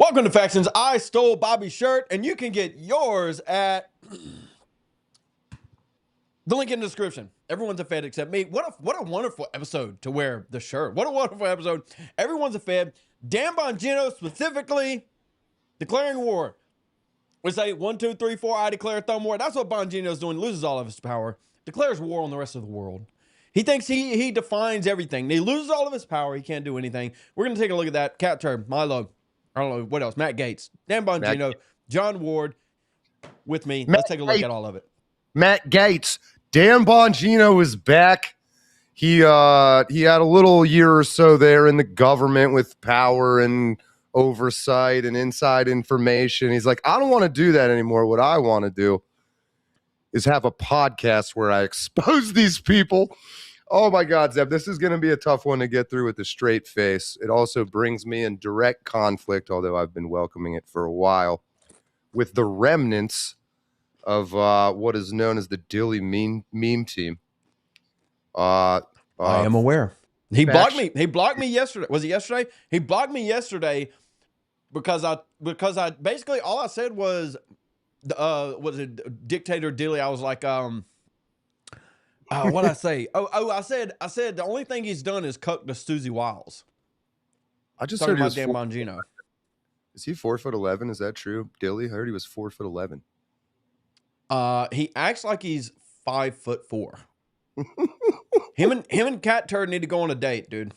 Welcome to Factions. I stole Bobby's shirt, and you can get yours at the link in the description. Everyone's a Fed except me. What a wonderful episode to wear the shirt. What a wonderful episode. Everyone's a Fed. Dan Bongino specifically declaring war. We say 1, 2, 3, 4. I declare thumb war. That's what Bongino's doing. Loses all of his power. Declares war on the rest of the world. He thinks he defines everything. He loses all of his power. He can't do anything. We're going to take a look at that. Cat turn. Milo. I don't know what else. Matt Gaetz, Dan Bongino, John Ward with me. Let's take a look at all of it. Matt Gaetz, Dan Bongino is back. He had a little year or so there in the government with power and oversight and inside information. He's like, I don't want to do that anymore. What I want to do is have a podcast where I expose these people. Oh my God, Zeb, this is going to be a tough one to get through with a straight face. It also brings me in direct conflict, although I've been welcoming it for a while, with the remnants of what is known as the Dilly meme team. I am aware. He blocked me. He blocked me yesterday. Was it yesterday? He blocked me yesterday because I basically all I said was Dictator Dilly. I was like, what did I say? I said the only thing he's done is cook the Susie Wiles. I just heard he was Dan Bongino. Is he 4'11"? Is that true? Dilly? I heard he was 4'11". He acts like he's 5'4". him and Cat Turd need to go on a date, dude.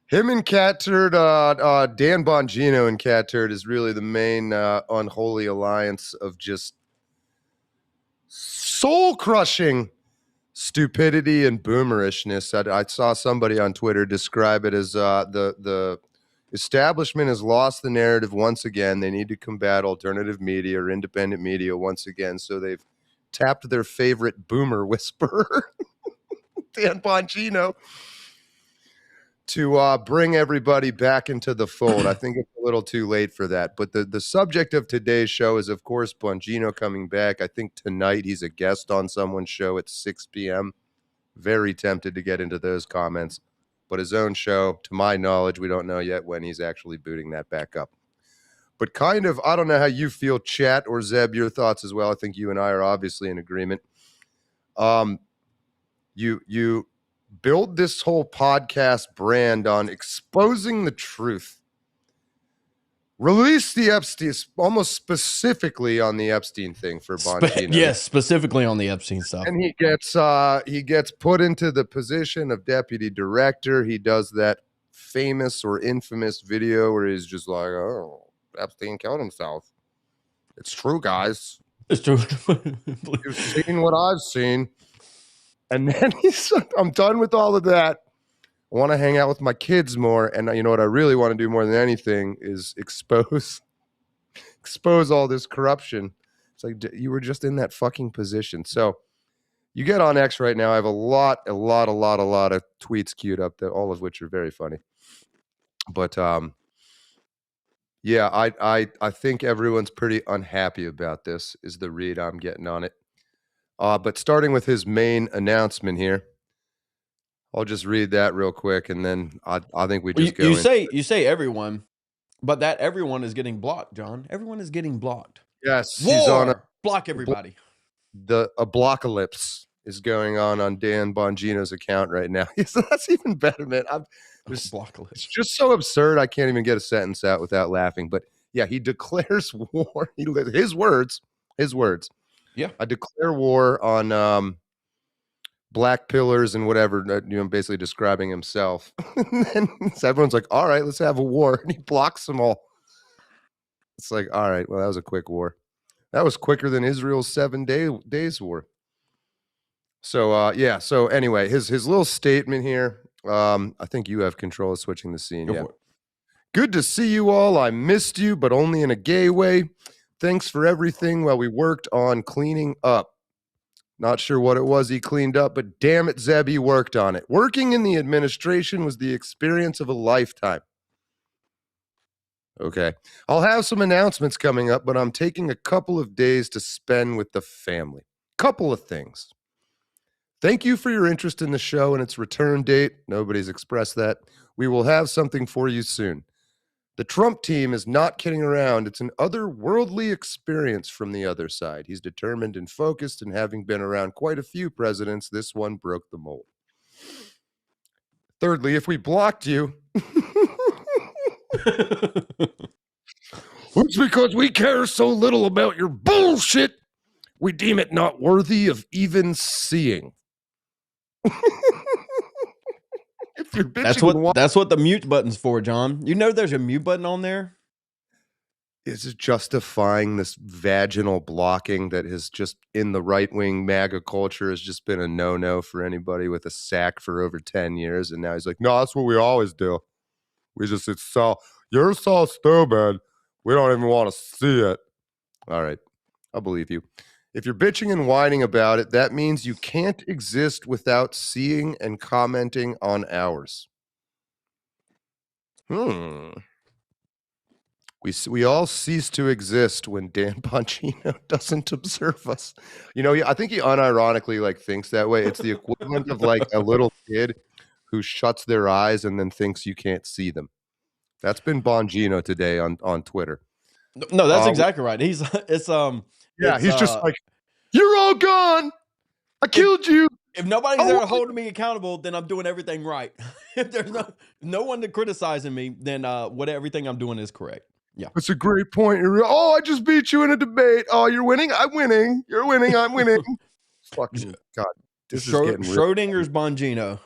Him and Cat Turd, Dan Bongino and Cat Turd is really the main unholy alliance of just soul-crushing stupidity and boomerishness. I saw somebody on Twitter describe it as the establishment has lost the narrative once again. They need to combat alternative media or independent media once again, so they've tapped their favorite boomer whisperer, Dan Bongino, to bring everybody back into the fold. I think it's a little too late for that. But the subject of today's show is, of course, Bongino coming back. I think tonight he's a guest on someone's show at 6 p.m. Very tempted to get into those comments. But his own show, to my knowledge, we don't know yet when he's actually booting that back up. But kind of, I don't know how you feel, chat, or Zeb, your thoughts as well. I think you and I are obviously in agreement. You build this whole podcast brand on exposing the truth. Release the Epstein, almost specifically on the Epstein thing for Bongino. Yes, specifically on the Epstein stuff. And he gets put into the position of deputy director. He does that famous or infamous video where he's just like, "Oh, Epstein killed himself. It's true, guys. It's true. You've seen what I've seen." And then he's like, I'm done with all of that. I want to hang out with my kids more. And you know what I really want to do more than anything is expose all this corruption. It's like, you were just in that fucking position. So you get on X right now. I have a lot of tweets queued up, that all of which are very funny. But yeah, I think everyone's pretty unhappy about this, is the read I'm getting on it. But starting with his main announcement here, I'll just read that real quick, and then I think we just go. You say everyone, but that everyone is getting blocked, John. Everyone is getting blocked. Yes, War! He's on block everybody. A blockalypse is going on Dan Bongino's account right now. So that's even better, man. It's just so absurd. I can't even get a sentence out without laughing. But yeah, he declares war. His words. Yeah, I declare war on black pillars and whatever, basically describing himself. And then so everyone's like, all right, let's have a war. And he blocks them all. It's like, all right, well, that was a quick war. That was quicker than Israel's 7 days war. So, yeah. So anyway, his little statement here, I think you have control of switching the scene. Yeah. Good to see you all. I missed you, but only in a gay way. Thanks for everything while we worked on cleaning up. Not sure what it was he cleaned up, but damn it, Zeb, he worked on it. Working in the administration was the experience of a lifetime. Okay. I'll have some announcements coming up, but I'm taking a couple of days to spend with the family. Couple of things. Thank you for your interest in the show and its return date. Nobody's expressed that. We will have something for you soon. The Trump team is not kidding around. It's an otherworldly experience from the other side. He's determined and focused, and having been around quite a few presidents, this one broke the mold. Thirdly, if we blocked you, it's because we care so little about your bullshit, we deem it not worthy of even seeing. If you're bitching, that's what the mute button's for, John. You know there's a mute button on there? Is justifying this vaginal blocking that has just in the right-wing MAGA culture has just been a no-no for anybody with a sack for over 10 years. And now he's like, no, that's what we always do. You're so stupid. We don't even want to see it. All right. I'll believe you. If you're bitching and whining about it, that means you can't exist without seeing and commenting on ours. We all cease to exist when Dan Bongino doesn't observe us. You know, I think he unironically like thinks that way. It's the equivalent of like a little kid who shuts their eyes and then thinks you can't see them. That's been Bongino today on Twitter. No, that's exactly right. He's just like, you're all gone. I killed you. If nobody's there holding me accountable, then I'm doing everything right. If there's no one to criticizing me, then everything I'm doing is correct. Yeah, that's a great point. I just beat you in a debate. Oh, you're winning. I'm winning. You're winning. I'm winning. Fucking God. This is getting Schrodinger's Bongino.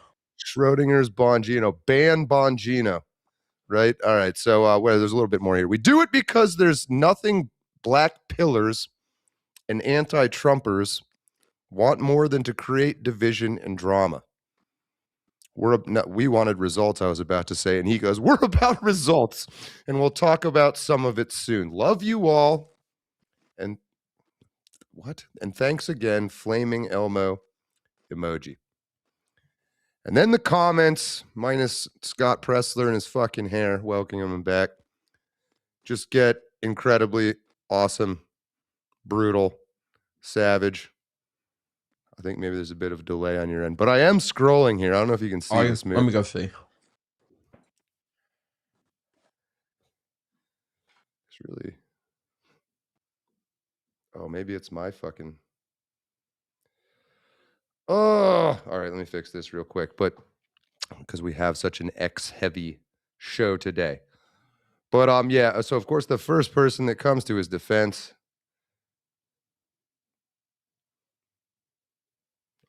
Schrodinger's Bongino. Ban Bongino. Right? All right. So there's a little bit more here. We do it because there's nothing black pillars and anti-Trumpers want more than to create division and drama. We wanted results, I was about to say, and he goes, we're about results, and we'll talk about some of it soon. Love you all. And what? And thanks again, Flaming Elmo emoji. And then the comments, minus Scott Pressler and his fucking hair, welcoming him back, just get incredibly awesome, brutal, savage. I think maybe there's a bit of a delay on your end, but I am scrolling here. I don't know if you can see this move. Let me go see. It's really. Oh, maybe it's my fucking. Oh, all right. Let me fix this real quick, but because we have such an X-heavy show today. But yeah. So of course, the first person that comes to his defense.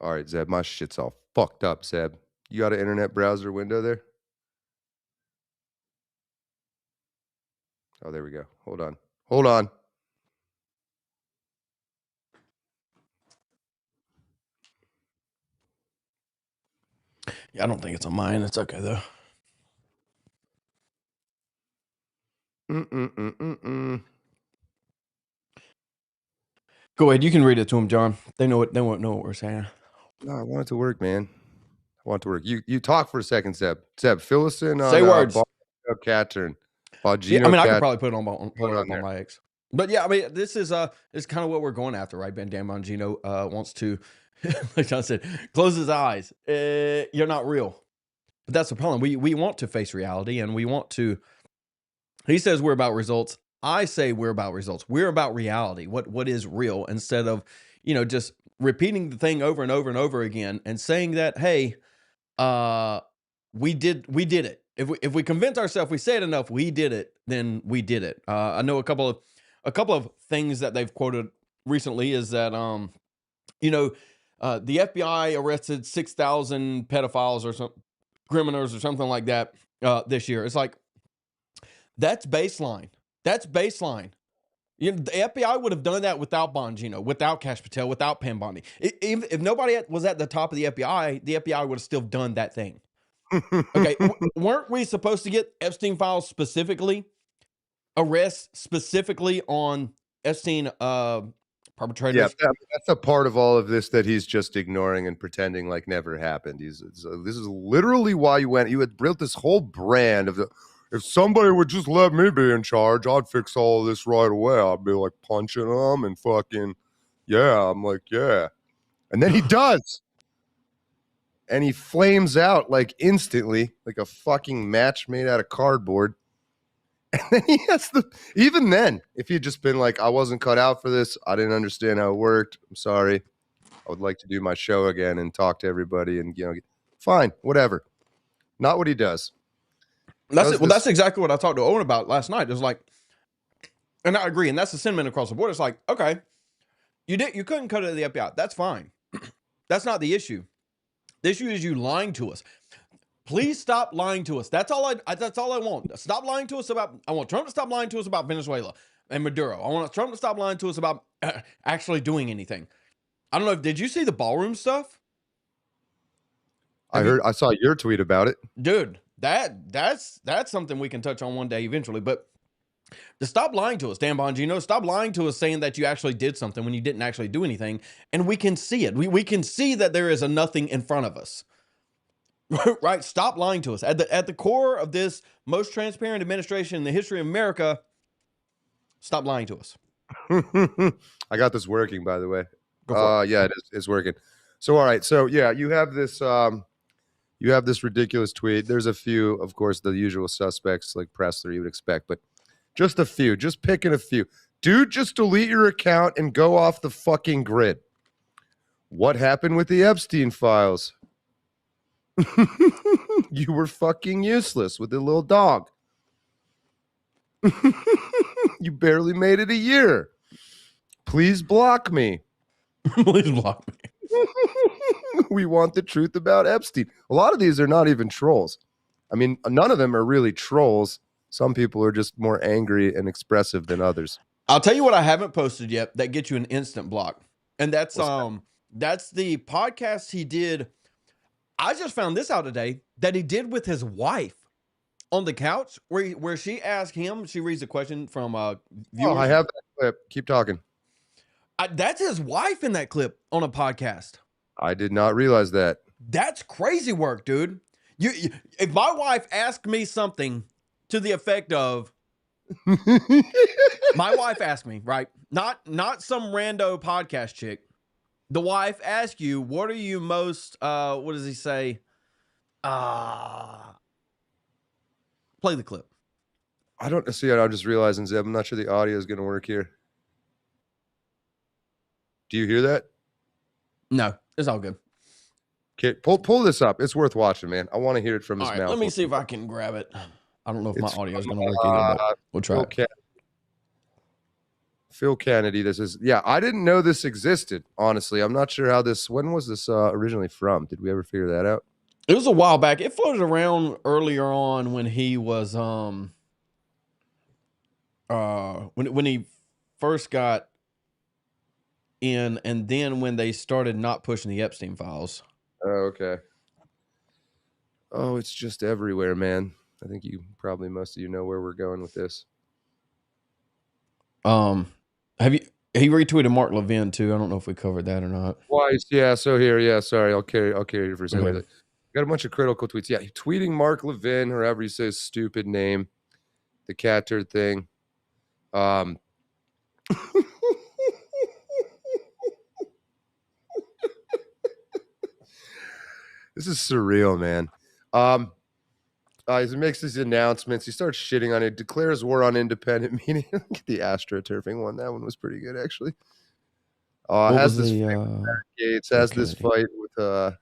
All right, Zeb, my shit's all fucked up, Zeb. You got an internet browser window there? Oh, there we go. Hold on. Yeah, I don't think it's on mine. It's okay, though. Go ahead. You can read it to them, John. They know what we're saying. No, I want it to work, man. I want it to work. You talk for a second, Zeb. Zeb, fill us in on say words. Cat turn. Yeah, I could probably put it on my X. But yeah, I mean, this is kind of what we're going after, right? Dan Bongino wants to, like John said, close his eyes. You're not real. But that's the problem. We want to face reality, and we want to. He says we're about results. I say we're about results. We're about reality. What is real, instead of just repeating the thing over and over and over again and saying that, hey, we did it. If we convince ourselves, we say it enough, we did it, then we did it. I know a couple of things that they've quoted recently is that the FBI arrested 6,000 pedophiles or some criminals or something like that this year. It's like that's baseline. That's baseline. The FBI would have done that without Bongino, without Cash Patel, without Pam Bondi. If nobody was at the top of the FBI would have still done that thing. Okay, weren't we supposed to get Epstein files specifically, arrests specifically on Epstein perpetrators? Yeah, that's a part of all of this that he's just ignoring and pretending like never happened. This is literally why you had built this whole brand of if somebody would just let me be in charge, I'd fix all of this right away. I'd be like punching them and fucking, yeah. I'm like, yeah. And then he does. And he flames out like instantly, like a fucking match made out of cardboard. And then he has even then, if he'd just been like, I wasn't cut out for this, I didn't understand how it worked, I'm sorry, I would like to do my show again and talk to everybody and, fine, whatever. Not what he does. That's it. Well, that's exactly what I talked to Owen about last night. It was like, and I agree, and that's the sentiment across the board. It's like, okay, you couldn't cut it to the FBI. That's fine. That's not the issue. The issue is you lying to us. Please stop lying to us. That's all I want. Stop lying to us I want Trump to stop lying to us about Venezuela and Maduro. I want Trump to stop lying to us about actually doing anything. I don't know. Did you see the ballroom stuff? I saw your tweet about it. Dude, that's something we can touch on one day eventually, but to stop lying to us, Dan Bongino, stop lying to us saying that you actually did something when you didn't actually do anything. And we can see it. We can see that there is a nothing in front of us. Right? Stop lying to us. At the core of this most transparent administration in the history of America, stop lying to us. I got this working, by the way. Yeah, it's working. So, all right. So, yeah, you have this ridiculous tweet. There's a few, of course, the usual suspects like Pressler you would expect, but just a few. Just picking a few. Dude, just delete your account and go off the fucking grid. What happened with the Epstein files? You were fucking useless with the little dog. You barely made it a year. Please block me. Please block me. We want the truth about Epstein. A lot of these are not even trolls. I mean, none of them are really trolls. Some people are just more angry and expressive than others. I'll tell you what I haven't posted yet that gets you an instant block. And that's the podcast he did. I just found this out today that he did with his wife on the couch where she asked him, she reads a question from viewers. Oh, I have that clip. Keep talking. That's his wife in that clip on a podcast. I did not realize that. That's crazy work, dude. You if my wife asked me something to the effect of, my wife asked me, right? Not some rando podcast chick. The wife asked you, what are you most, what does he say? Play the clip. I don't see it. I'm just realizing, Zeb, I'm not sure the audio is going to work here. Do you hear that? No, it's all good. Okay, pull this up. It's worth watching, man. I want to hear it from his mouth. Let me see if I can grab it. I don't know if my audio is going to work either, but we'll try it. Phil Kennedy, I didn't know this existed, honestly. I'm not sure when was this originally from? Did we ever figure that out? It was a while back. It floated around earlier on when he was, when he first got in, and then when they started not pushing the Epstein files. Oh, okay. Oh, it's just everywhere, man. I think most of you know where we're going with this. He retweeted Mark Levin too. I don't know if we covered that or not. Twice, yeah. So here, yeah. Sorry, I'll carry you for a second. Got a bunch of critical tweets. Yeah, tweeting Mark Levin, or however you say his stupid name, the cat turd thing. This is surreal, man. He makes these announcements. He starts shitting on it. Declares war on independent media. Look at the astroturfing one. That one was pretty good, actually. Has this Matt Gaetz has this fight with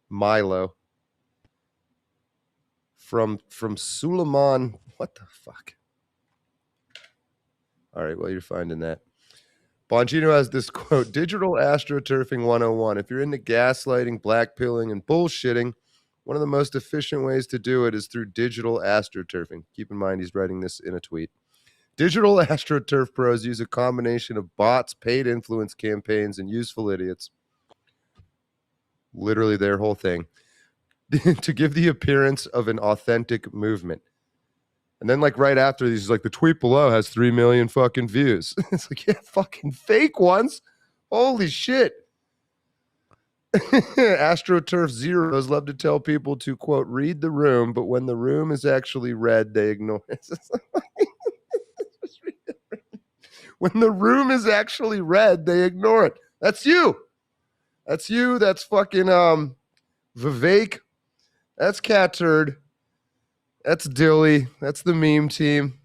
Milo from Suleiman. What the fuck? All right, well, you're finding that. Bongino has this quote: "Digital astroturfing 101. If you're into gaslighting, blackpilling, and bullshitting, one of the most efficient ways to do it is through digital astroturfing." Keep in mind, he's writing this in a tweet. Digital astroturf pros use a combination of bots, paid influence campaigns, and useful idiots. Literally their whole thing. To give the appearance of an authentic movement. And then, like, right after these, he's like, the tweet below has 3 million fucking views. It's like, yeah, fucking fake ones. Holy shit. AstroTurf Zeros love to tell people to, quote, read the room, but when the room is actually read, they ignore it. When the room is actually read, they ignore it. That's you. That's you. That's fucking Vivek. That's Cat Turd. That's Dilly. That's the meme team.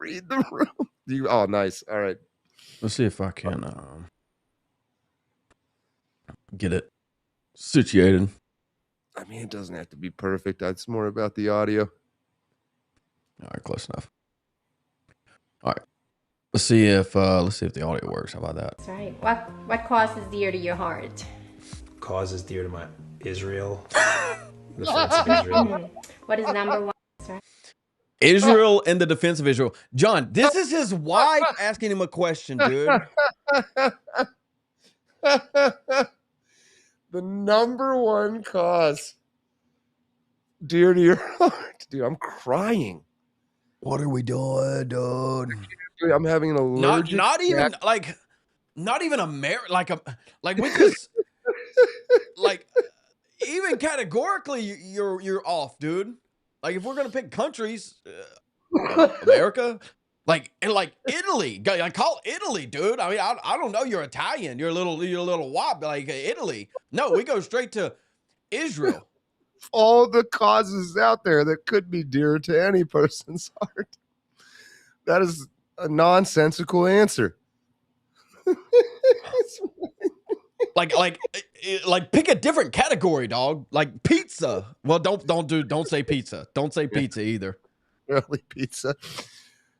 Read the room. Oh, nice. All right. Let's see if I can get it situated. I mean, it doesn't have to be perfect. It's more about the audio. All right, close enough. All right. Let's see if the audio works. How about that? That's right. What cause is dear to your heart? Cause is dear to my Israel. The defense of Israel. What is number one? That's right. Israel and the defense of Israel. John, this is his wife asking him a question, dude. The number one cause dear to your heart. Dude, I'm crying. What are we doing, dude? Dude, I'm having an allergic. Not even like we just like even categorically you're off, dude. Like if we're gonna pick countries, America, like Italy, like call Italy, dude. I mean, I don't know. You're Italian. You're a little wop, like Italy. No, we go straight to Israel. All the causes out there that could be dear to any person's heart. That is a nonsensical answer. like pick a different category, dog. Like pizza. Well, don't say pizza. Don't say pizza either. Really, pizza.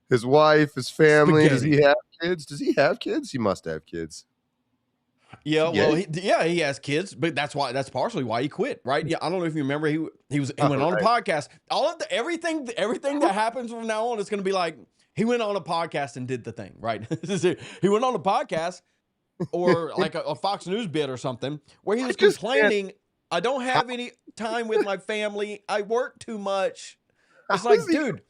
His wife, his family. Spaghetti. Does he have kids? Does he have kids? He must have kids. Yeah, well, he has kids, but that's partially why he quit, right? Yeah, I don't know if you remember, he went on a podcast. All of everything that happens from now on is going to be like he went on a podcast and did the thing, right? He went on a podcast or like a Fox News bit or something where he was complaining, I don't have any time with my family. I work too much. It's like, dude.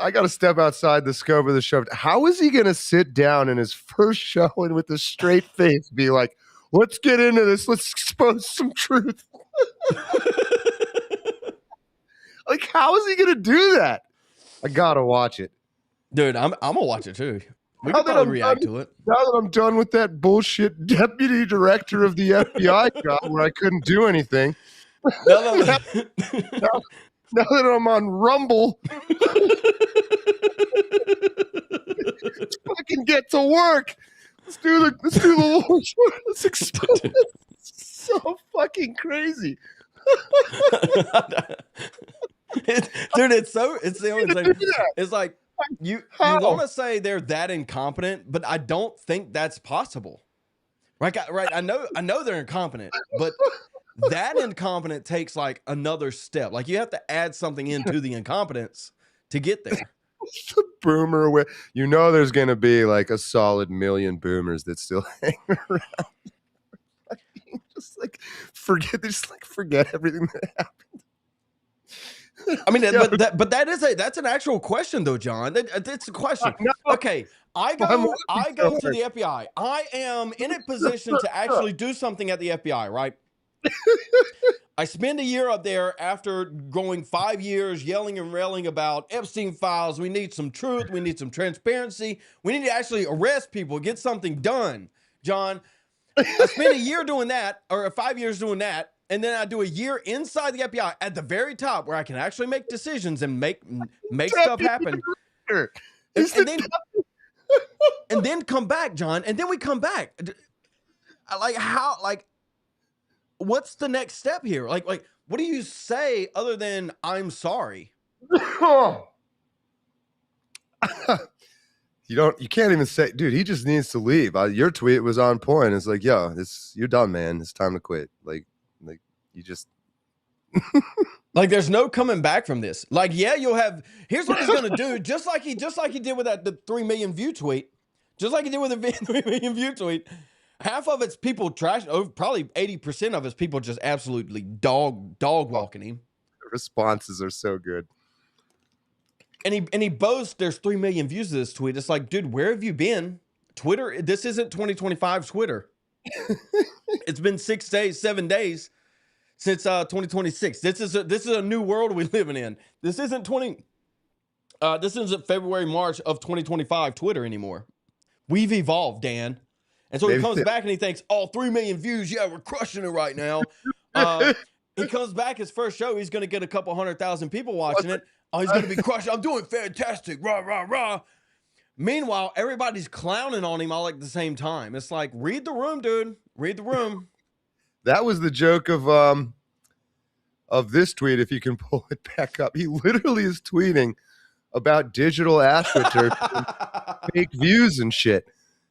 I got to step outside the scope of the show. How is he going to sit down in his first show and with a straight face be like, let's get into this. Let's expose some truth. Like, how is he going to do that? I got to watch it. Dude, I'm going to watch it too. We can probably react to it. Now that I'm done with that bullshit deputy director of the FBI job where I couldn't do anything. No. Now that I'm on Rumble, let's fucking get to work. Let's do the Lord's work. Let's expose it. It's so fucking crazy. Dude, it's the only thing. It's like you want to say they're that incompetent, but I don't think that's possible. Right? I know they're incompetent, but that incompetent takes like another step. Like you have to add something into the incompetence to get there. The boomer way. You know there's going to be like a solid million boomers that still hang around. just forget everything that happened. I mean, but that's an actual question though, John. It's a question. Okay, I go to the FBI. I am in a position to actually do something at the FBI, right? I spend a year up there after going 5 years yelling and railing about Epstein files. We need some truth. We need some transparency. We need to actually arrest people, get something done. John, I spent a year doing that, or 5 years doing that, and then I do a year inside the FBI at the very top where I can actually make decisions and make stuff happen. And then come back, John. And then we come back. What's the next step here? Like, what do you say other than I'm sorry? You can't even say, dude, he just needs to leave. Your tweet was on point. It's like, yo, you're done, man. It's time to quit. Like you just like there's no coming back from this. Like, yeah, here's what he's gonna do, just like he did with the 3 million view tweet. Just like he did with the 3 million view tweet. Half of it's people trash. Probably 80% of it's people just absolutely dog walking him. The responses are so good. And he boasts there's 3 million views to this tweet. It's like, dude, where have you been? Twitter. This isn't 2025 Twitter. It's been 7 days since 2026. This is a new world we're living in. This isn't February, March of 2025 Twitter anymore. We've evolved, Dan. And so he comes back and he thinks, 3 million views. Yeah, we're crushing it right now. He comes back his first show. He's going to get a couple 100,000 people watching it. Oh, he's going to be crushed. I'm doing fantastic. Rah, rah, rah. Meanwhile, everybody's clowning on him all at the same time. It's like, read the room, dude. Read the room. That was the joke of this tweet, if you can pull it back up. He literally is tweeting about digital astroturf and fake views and shit.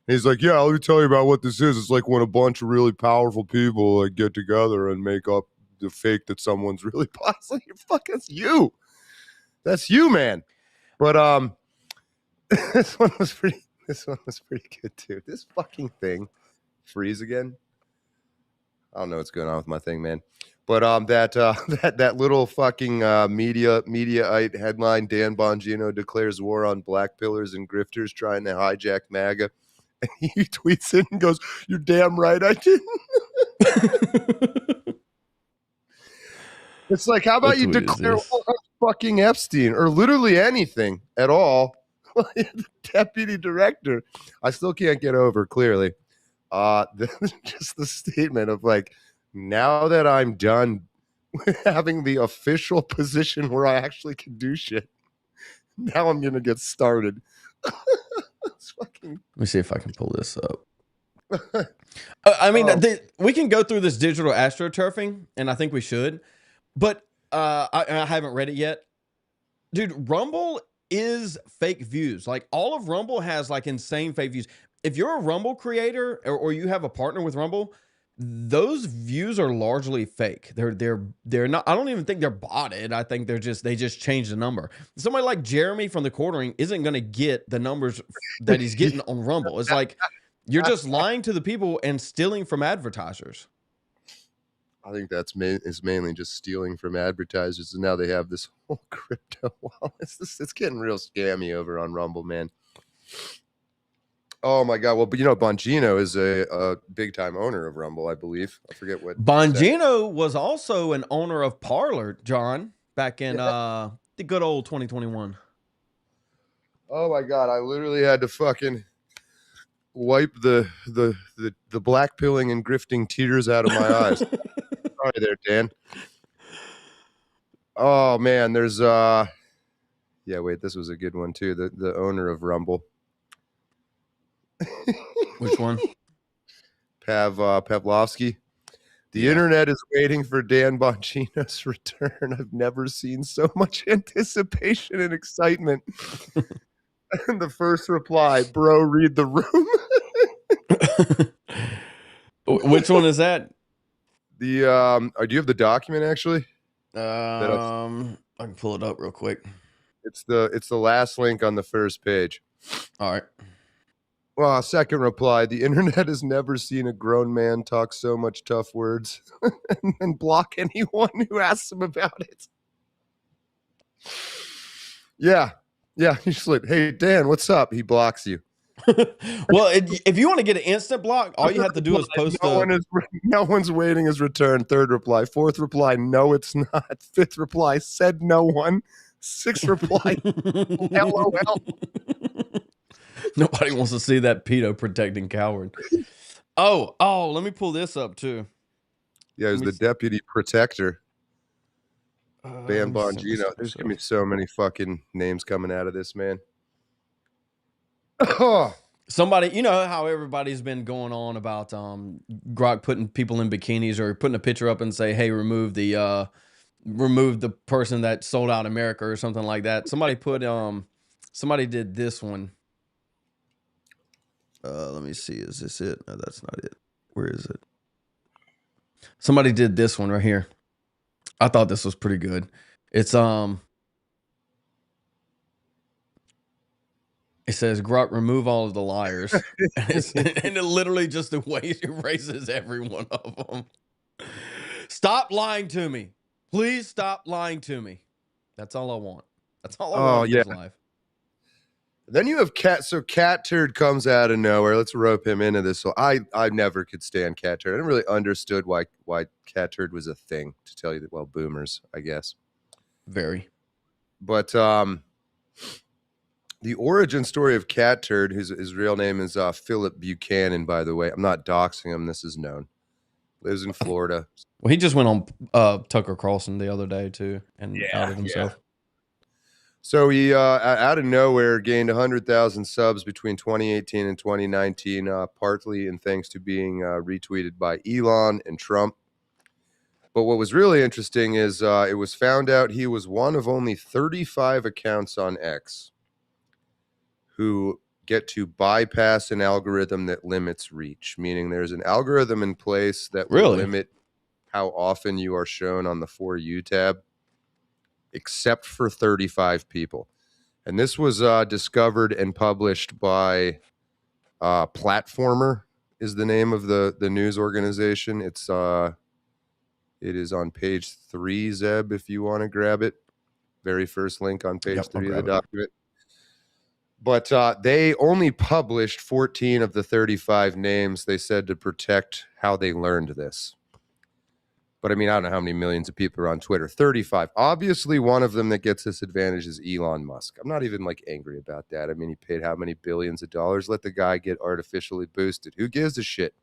And he's like, yeah, let me tell you about what this is. It's like when a bunch of really powerful people like get together and make up the fake that someone's really possible. That's you. That's you, man. But this one was pretty good too. This fucking thing. Freeze again. I don't know what's going on with my thing, man. But that little fucking Mediaite headline, Dan Bongino declares war on black pillars and grifters trying to hijack MAGA. And he tweets it and goes, "You're damn right I didn't." It's like, how about you declare war on fucking Epstein or literally anything at all? The deputy director. I still can't get over clearly. Just the statement of like, now that I'm done having the official position where I actually can do shit, now I'm gonna get started. Let me see if I can pull this up. I mean, we can go through this digital astroturfing, and I think we should, but I haven't read it yet. Dude, Rumble is fake views. Like, all of Rumble has like insane fake views. If you're a Rumble creator or you have a partner with Rumble, those views are largely fake. They're not. I don't even think they're botted. I think they just changed the number. Somebody like Jeremy from the Quartering isn't going to get the numbers that he's getting on Rumble. It's like you're just lying to the people and stealing from advertisers. I think that's mainly just stealing from advertisers, and now they have this whole crypto wallet. It's getting real scammy over on Rumble, man. Oh my God! Well, but Bongino is a big time owner of Rumble, I believe. I forget what Bongino was also an owner of Parler, John, back in the good old 2021. Oh my God! I literally had to fucking wipe the blackpilling and grifting tears out of my eyes. Sorry there, Dan. Oh man, there's wait, this was a good one too. The owner of Rumble. Which one? Pavlovsky. The internet is waiting for Dan Bongino's return. I've never seen so much anticipation and excitement. And the first reply, bro, read the room. Which one is that? Do you have the document actually? I can pull it up real quick. It's the last link on the first page. All right. Well, second reply, the internet has never seen a grown man talk so much tough words and block anyone who asks him about it. Yeah. He's like, hey, Dan, what's up? He blocks you. Well, if you want to get an instant block, all you have to do is post no one's waiting his return. Third reply. Fourth reply, no, it's not. Fifth reply, said no one. Sixth reply, LOL. Nobody wants to see that pedo protecting coward. Oh, let me pull this up too. Yeah, he's the deputy protector. Dan Bongino. There's gonna be so many fucking names coming out of this, man. Somebody, you know how everybody's been going on about Grok putting people in bikinis or putting a picture up and say, hey, remove the person that sold out America or something like that. Somebody did this one. Let me see. Is this it? No, that's not it. Where is it? Somebody did this one right here. I thought this was pretty good. It's it says Grok remove all of the liars, and it literally just the way it erases every one of them. Stop lying to me, please. Stop lying to me. That's all I want. That's all I want in this life. Then you have Cat. So Cat Turd comes out of nowhere. Let's rope him into this. So I never could stand Cat Turd. I never really understood why Cat Turd was a thing. To tell you that, well, boomers, I guess. Very. But the origin story of Cat Turd, his real name is Philip Buchanan. By the way, I'm not doxing him. This is known. Lives in Florida. Well, he just went on Tucker Carlson the other day too, and outed himself. So he, out of nowhere, gained 100,000 subs between 2018 and 2019, partly in thanks to being retweeted by Elon and Trump. But what was really interesting is it was found out he was one of only 35 accounts on X who get to bypass an algorithm that limits reach, meaning there's an algorithm in place that will limit how often you are shown on the For You tab, except for 35 people. And this was discovered and published by Platformer is the name of the news organization. It is on page 3, Zeb, if you want to grab it. Very first link on page 3 of the document. But they only published 14 of the 35 names, they said, to protect how they learned this. But I mean, I don't know how many millions of people are on Twitter. 35. Obviously, one of them that gets this advantage is Elon Musk. I'm not even like angry about that. I mean, he paid how many billions of dollars? Let the guy get artificially boosted. Who gives a shit?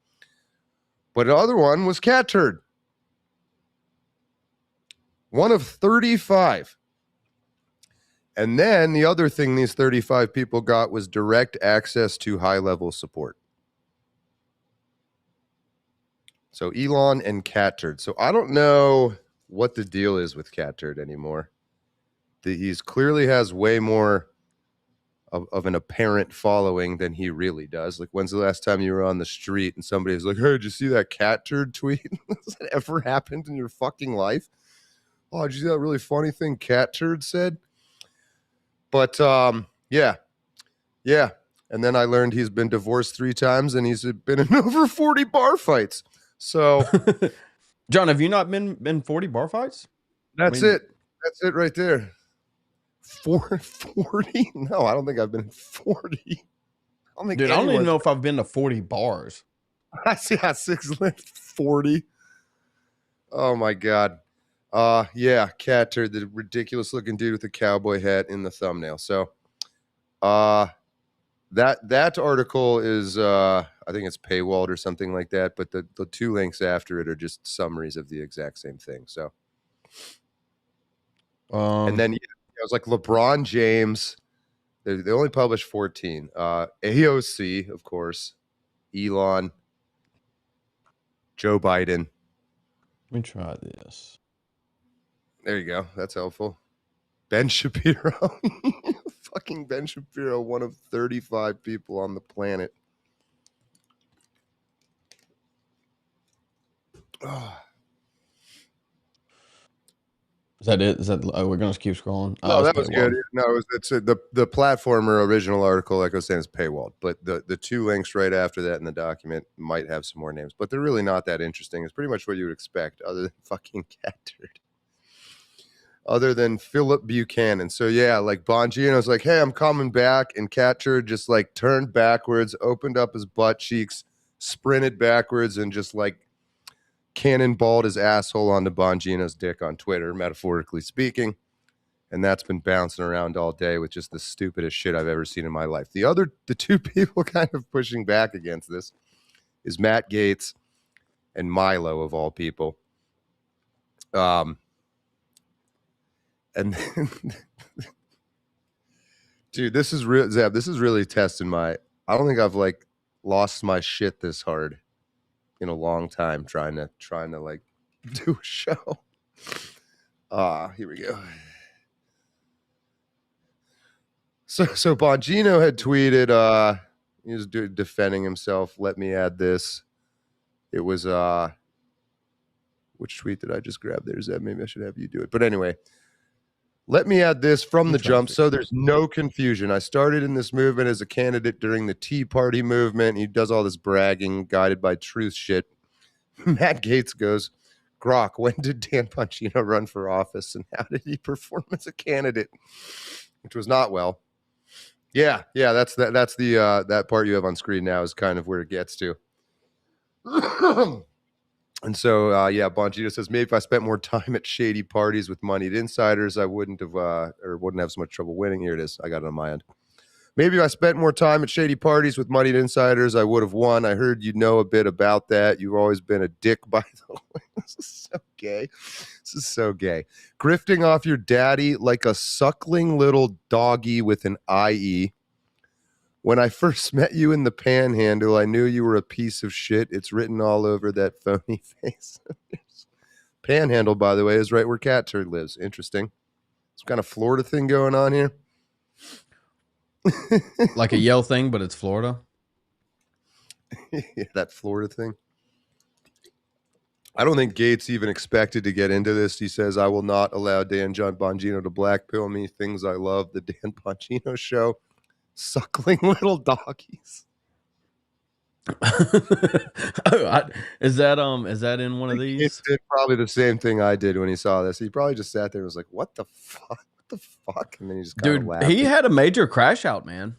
But the other one was Cat Turd. One of 35. And then the other thing these 35 people got was direct access to high-level support. So Elon and Cat Turd. So I don't know what the deal is with Cat Turd anymore. He's clearly has way more of an apparent following than he really does. Like, when's the last time you were on the street and somebody was like, hey, did you see that Cat Turd tweet? Has that ever happened in your fucking life? Oh, did you see that really funny thing Cat Turd said? But yeah. And then I learned he's been divorced 3 times and he's been in over 40 bar fights. So, John, have you not been in 40 bar fights? That's it. That's it right there. 40? No, I don't think I've been in 40. I don't even know if I've been to 40 bars. I see how 6 left 40. Oh my God. Yeah, Cat Turd, the ridiculous looking dude with the cowboy hat in the thumbnail. So that article is I think it's paywalled or something like that, but the 2 links after it are just summaries of the exact same thing. So and then it was like LeBron James. They only published 14. AOC, of course, Elon, Joe Biden. Let me try this. There you go. That's helpful. Ben Shapiro. Fucking Ben Shapiro, one of 35 people on the planet. Oh. Is that it? Is that we're gonna keep scrolling? No, that was good. No, it's the Platformer original article, like I was saying, is paywalled. But the 2 links right after that in the document might have some more names, but they're really not that interesting. It's pretty much what you would expect, other than fucking Cat Turd. Other than Philip Buchanan. So yeah, like Bongino's like, hey, I'm coming back, and Cat Turd just like turned backwards, opened up his butt cheeks, sprinted backwards, and just like cannonballed his asshole onto Bongino's dick on Twitter, metaphorically speaking. And that's been bouncing around all day with just the stupidest shit I've ever seen in my life. The 2 people kind of pushing back against this is Matt Gaetz and Milo, of all people. And then, dude, this is real, Zeb. This is really testing I don't think I've like lost my shit this hard in a long time trying to like do a show. Here we go. So Bongino had tweeted, he was defending himself. Let me add this. It was which tweet did I just grab there, Zeb? Maybe I should have you do it. But anyway, let me add this from the jump so there's no confusion. I started in this movement as a candidate during the Tea Party movement. He does all this bragging, guided by truth shit. Matt Gaetz goes, Grok, when did Dan Bongino run for office and how did he perform as a candidate? Which was not well. Yeah, that's the that part you have on screen now is kind of where it gets to. And so, Bongino says, maybe if I spent more time at shady parties with moneyed insiders, I wouldn't have so much trouble winning. Here it is. I got it on my end. Maybe if I spent more time at shady parties with moneyed insiders, I would have won. I heard you know a bit about that. You've always been a dick, by the way. This is so gay. This is so gay. Grifting off your daddy like a suckling little doggy with an IE. When I first met you in the panhandle, I knew you were a piece of shit. It's written all over that phony face. Panhandle, by the way, is right where Cat Turd lives. Interesting. Some kind of Florida thing going on here. Like a Yale thing, but it's Florida. Yeah, that Florida thing. I don't think Gaetz even expected to get into this. He says, I will not allow Dan Bongino to blackpill me. Things I love, the Dan Bongino show. Suckling little doggies. Is that in one of these? Gaetz did probably the same thing I did when he saw this. He probably just sat there and was like, what the fuck? What the fuck? And then he just kind of laughed. He had a major crash out, man.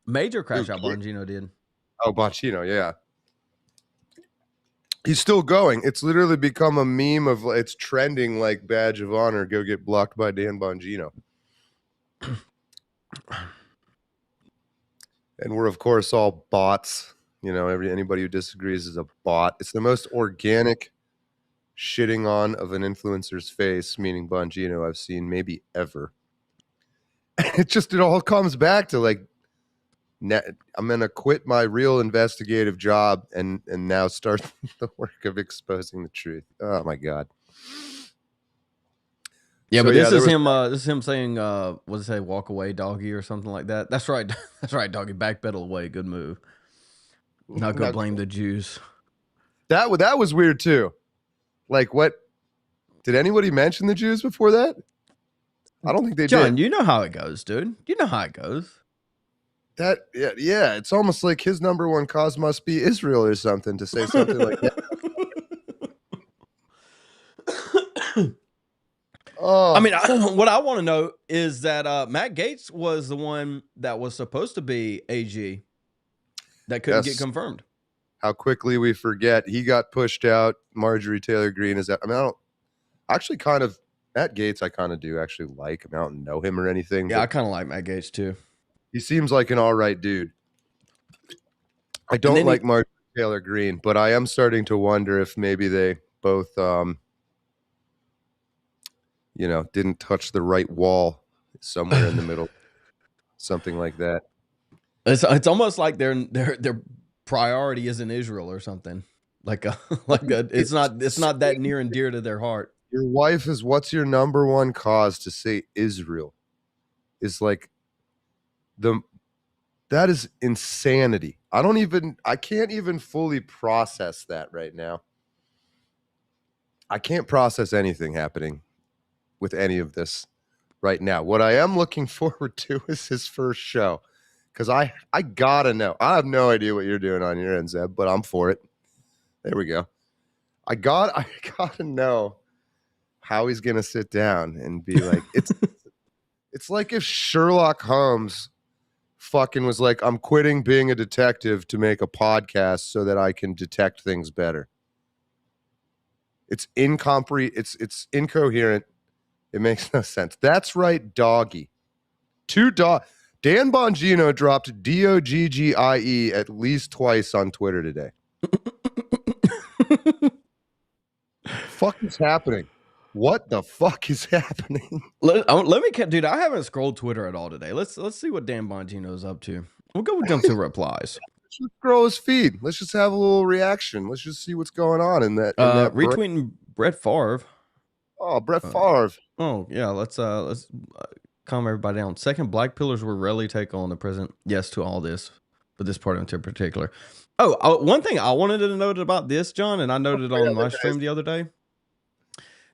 Major crash out, Bongino did. Oh, Bongino, yeah. He's still going. It's literally become a meme of, it's trending like badge of honor. Go get blocked by Dan Bongino. And we're, of course, all bots. You know, anybody who disagrees is a bot. It's the most organic shitting on of an influencer's face, meaning Bongino, I've seen maybe ever. It all comes back to like, I'm going to quit my real investigative job and now start the work of exposing the truth. Oh, my God. Yeah, so, but this is him. This is him saying, "What does it say? Walk away, doggy," or something like that. That's right. That's right, doggy. Backpedal away. Good move. Not go blame the Jews. That was weird too. Like, what? Did anybody mention the Jews before that? I don't think they did. John, you know how it goes, dude. You know how it goes. Yeah. It's almost like his number one cause must be Israel or something to say something like that. Oh. I mean, what I want to know is that Matt Gaetz was the one that was supposed to be AG that couldn't get confirmed. How quickly we forget. He got pushed out. Marjorie Taylor Greene is that. I mean, I don't actually kind of Matt Gaetz. I kind of do actually like. I mean, I don't know him or anything. Yeah, I kind of like Matt Gaetz too. He seems like an all right dude. I don't like Marjorie Taylor Greene, but I am starting to wonder if maybe they both didn't touch the right wall somewhere in the middle, something like that. It's almost like their priority is in Israel or something. It's not that near and dear to their heart. Your wife is, what's your number one cause to say Israel? Is like that is insanity. I can't even fully process that right now. I can't process anything happening with any of this right now. What I am looking forward to is his first show, because I gotta know. I have no idea what you're doing on your end, Zeb, but I'm for it. There we go. I gotta know how he's gonna sit down and be like, it's like if Sherlock Holmes fucking was like, I'm quitting being a detective to make a podcast so that I can detect things better. It's incoherent. It makes no sense. That's right, doggy. Dan Bongino dropped DOGGIE at least twice on Twitter today. Fuck is happening? What the fuck is happening? Let me, dude. I haven't scrolled Twitter at all today. Let's see what Dan Bongino's up to. We'll go jump to replies. Let's just scroll his feed. Let's just have a little reaction. Let's just see what's going on in that. Retweeting Brett Favre. Oh, Brett Favre. Oh yeah. Let's calm everybody down. Second, black pillars will rarely take on the president. Yes to all this, but this part in particular. Oh, one thing I wanted to note about this, John, and I noted on my stream the other day.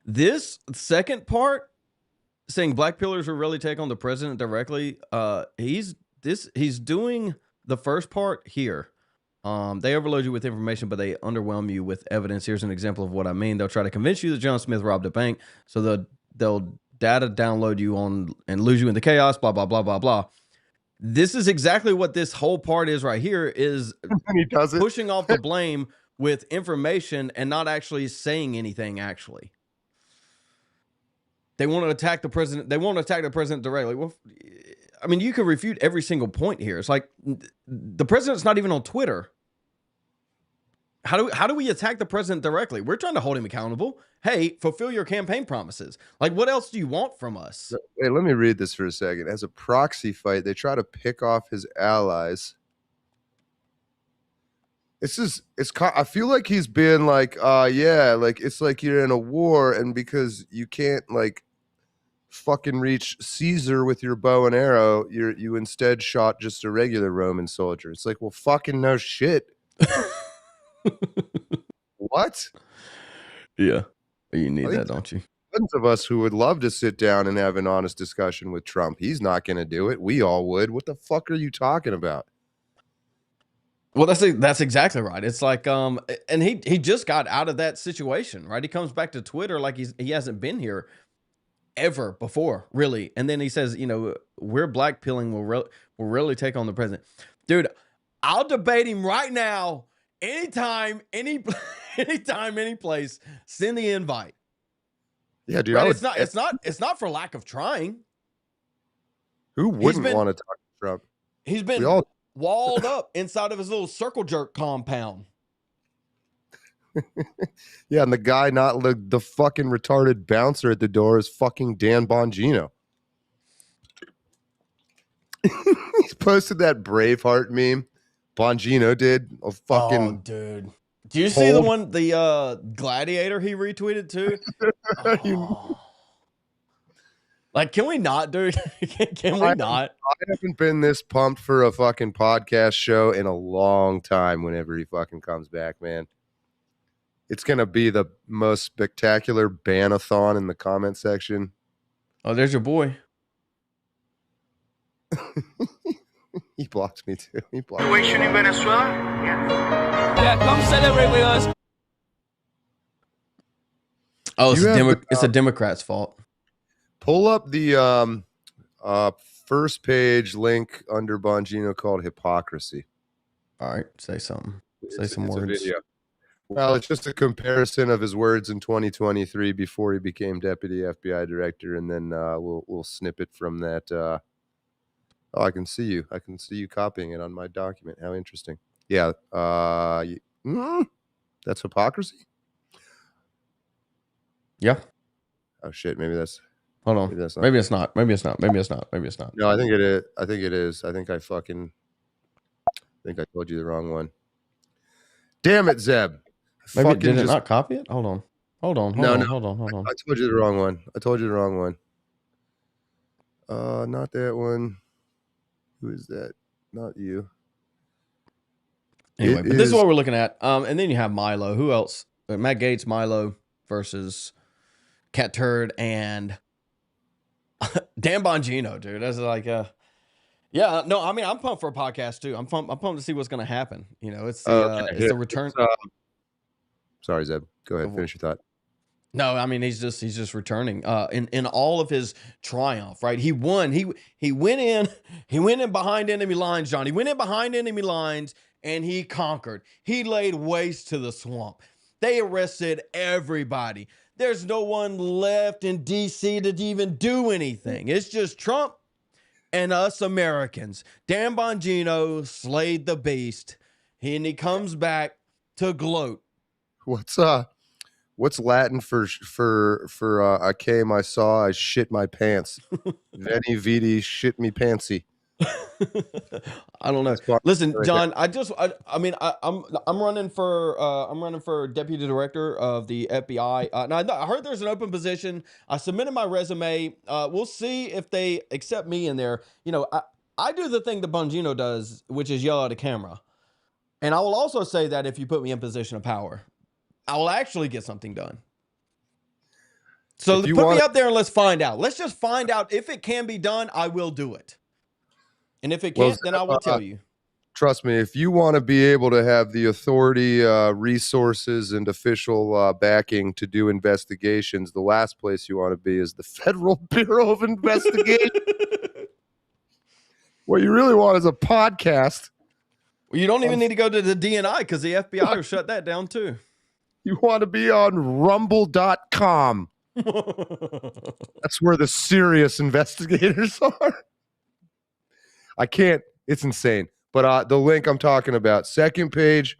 This second part, saying black pillars will really take on the president directly. He's doing the first part here. They overload you with information, but they underwhelm you with evidence. Here's an example of what I mean. They'll try to convince you that John Smith robbed a bank, so they'll data download you on and lose you in the chaos. Blah blah blah blah blah. This is exactly what this whole part is right here. Is pushing off the blame with information and not actually saying anything. Actually. They want to attack the president. They won't attack the president directly. Well, I mean, you could refute every single point here. It's like the president's not even on Twitter. How do we attack the president directly? We're trying to hold him accountable. Hey, fulfill your campaign promises. Like, what else do you want from us? Hey, let me read this for a second. As a proxy fight, they try to pick off his allies. I feel like he's been like, yeah, like it's like you're in a war, and because you can't like fucking reach Caesar with your bow and arrow, you instead shot just a regular Roman soldier. It's like, well, fucking no shit. What? Yeah. You need that, don't you? Tons of us who would love to sit down and have an honest discussion with Trump. He's not going to do it. We all would. What the fuck are you talking about? Well, that's exactly right. It's like, and he just got out of that situation, right? He comes back to Twitter like he hasn't been here ever before, really. And then he says, you know, we're blackpilling will really take on the president. Dude, I'll debate him right now. Anytime, any place, send the invite. Yeah, dude. Right? It's not for lack of trying. Who wouldn't want to talk to Trump? He's been walled up inside of his little circle jerk compound. Yeah, and the guy, not the fucking retarded bouncer at the door, is fucking Dan Bongino. He's posted that Braveheart meme. Bongino did a fucking. Oh, dude. Do you see the one, the Gladiator he retweeted too? Oh. Like, can we not, dude? Can we not? I haven't been this pumped for a fucking podcast show in a long time whenever he fucking comes back, man. It's going to be the most spectacular ban-a-thon in the comment section. Oh, there's your boy. He blocked me too. He blocked Situation in Venezuela? Yeah, come celebrate with us. Oh, it's a Democrat's fault. Pull up the first page link under Bongino called Hypocrisy. All right, say something. Say some words. Video. Well, it's just a comparison of his words in 2023 before he became deputy FBI director, and then we'll snip it from that. Oh, I can see you. I can see you copying it on my document. How interesting. Yeah. That's hypocrisy? Yeah. Oh, shit. Maybe that's... Hold on. Maybe it's not. Maybe it's not. Maybe it's not. Maybe it's not. No, I think it is. I think it is. I think I told you the wrong one. Damn it, Zeb. Maybe did it not copy it? Hold on. Hold on. No. Hold on. I told you the wrong one. Not that one. Who is that? Not you. Anyway, but this is what we're looking at. And then you have Milo. Who else? Matt Gaetz, Milo versus Cat Turd and Dan Bongino, dude. That's like yeah, no, I mean, I'm pumped for a podcast too. I'm pumped to see what's going to happen. You know, it's the return. Sorry, Zeb. Go ahead. Finish your thought. No, I mean, he's just returning in all of his triumph, right? He won. He went in behind enemy lines, John. He went in behind enemy lines and he conquered. He laid waste to the swamp. They arrested everybody. There's no one left in DC to even do anything. It's just Trump and us Americans. Dan Bongino slayed the beast, and he comes back to gloat. What's Latin for I came, I saw, I shit my pants. Veni vidi shit me pantsy. I don't know. Listen, John, I'm running for deputy director of the FBI. Now I heard there's an open position. I submitted my resume. We'll see if they accept me in there. You know, I do the thing that Bongino does, which is yell at a camera. And I will also say that if you put me in position of power, I will actually get something done. So put me up there and let's find out. Let's just find out if it can be done. I will do it. And if it can't, then I will tell you. Trust me, if you want to be able to have the authority, resources, and official backing to do investigations, the last place you want to be is the Federal Bureau of Investigation. What you really want is a podcast. Well, you don't even need to go to the DNI because the FBI will shut that down too. You want to be on rumble.com. That's where the serious investigators are. I can't. It's insane. But the link I'm talking about, second page,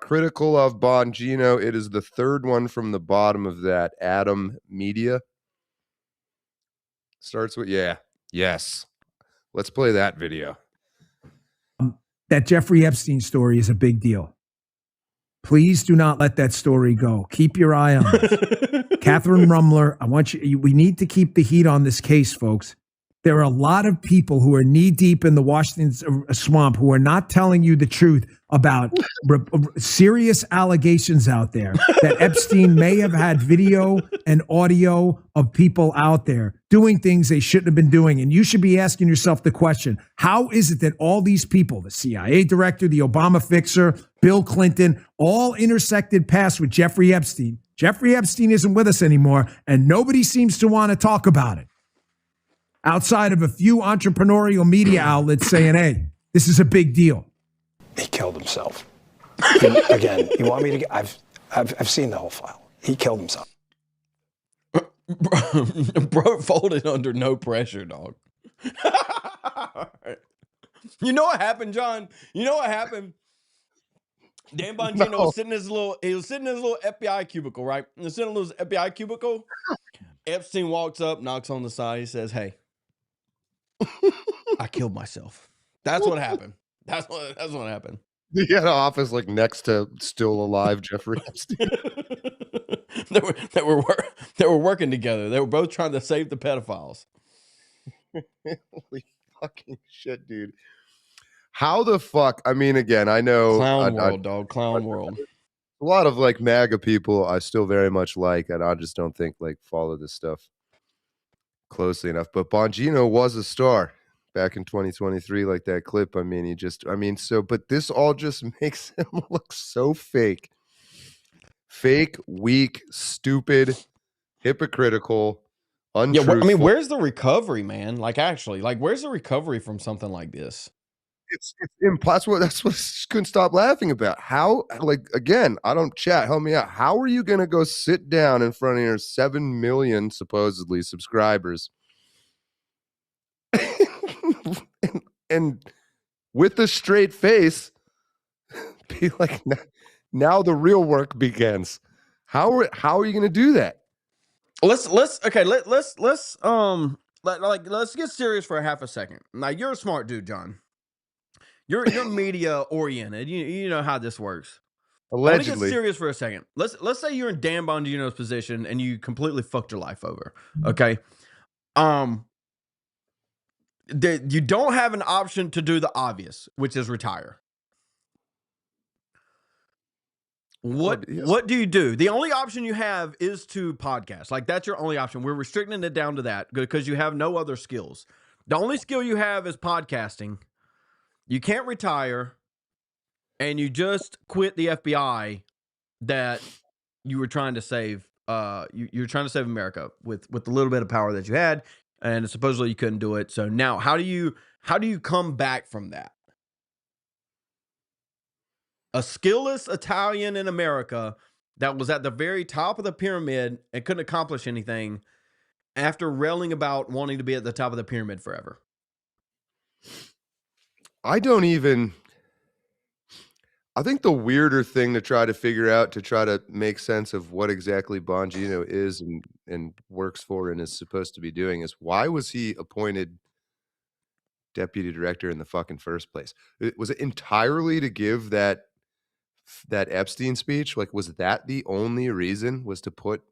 critical of Bongino. It is the third one from the bottom of that. Adam Media. Starts with, yes. Let's play that video. That Jeffrey Epstein story is a big deal. Please do not let that story go. Keep your eye on it. Catherine Rumler, I want you, we need to keep the heat on this case, folks. There are a lot of people who are knee deep in the Washington swamp who are not telling you the truth about serious allegations out there that Epstein may have had video and audio of people out there doing things they shouldn't have been doing. And you should be asking yourself the question, how is it that all these people, the CIA director, the Obama fixer, Bill Clinton, all intersected paths with Jeffrey Epstein? Jeffrey Epstein isn't with us anymore, and nobody seems to want to talk about it. Outside of a few entrepreneurial media outlets saying, hey, this is a big deal. He killed himself. Again, you want me to? I've seen the whole file. He killed himself. Bro folded under no pressure, dog. You know what happened, John? You know what happened? Dan Bongino was sitting in his little FBI cubicle, right? He was sitting in his FBI cubicle. Epstein walks up, knocks on the side. He says, hey, I killed myself. That's what happened. That's what happened. He had an office like next to still alive Jeffrey Epstein. they were working together. They were both trying to save the pedophiles. Holy fucking shit, dude. How the fuck? I mean, again, I know Clown world, dog. Clown world. A lot of like MAGA people I still very much like, and I just don't think like follow this stuff closely enough. But Bongino was a star back in 2023, like that clip. I mean, but this all just makes him look so fake, weak, stupid, hypocritical, untruthful. Yeah, I mean, where's the recovery, man? Like, actually, like, where's the recovery from something like this? It's impossible. That's what I couldn't stop laughing about. How, like, again, I don't chat. Help me out. How are you going to go sit down in front of your 7 million supposedly subscribers and with a straight face be like, now the real work begins? How are you going to do that? Let's get serious for a half a second. Now, you're a smart dude, John. You're media oriented. You know how this works. Allegedly. Let me get serious for a second. Let's say you're in Dan Bongino's position and you completely fucked your life over. Okay. You don't have an option to do the obvious, which is retire. What do you do? The only option you have is to podcast. Like, that's your only option. We're restricting it down to that because you have no other skills. The only skill you have is podcasting. You can't retire, and you just quit the FBI that you were trying to save. You're trying to save America with the little bit of power that you had, and supposedly you couldn't do it. So now, how do you come back from that? A skillless Italian in America that was at the very top of the pyramid and couldn't accomplish anything after railing about wanting to be at the top of the pyramid forever. I think the weirder thing to try to figure out, to try to make sense of what exactly Bongino is and works for and is supposed to be doing, is why was he appointed deputy director in the fucking first place? Was it entirely to give that Epstein speech? Like, was that the only reason, was to put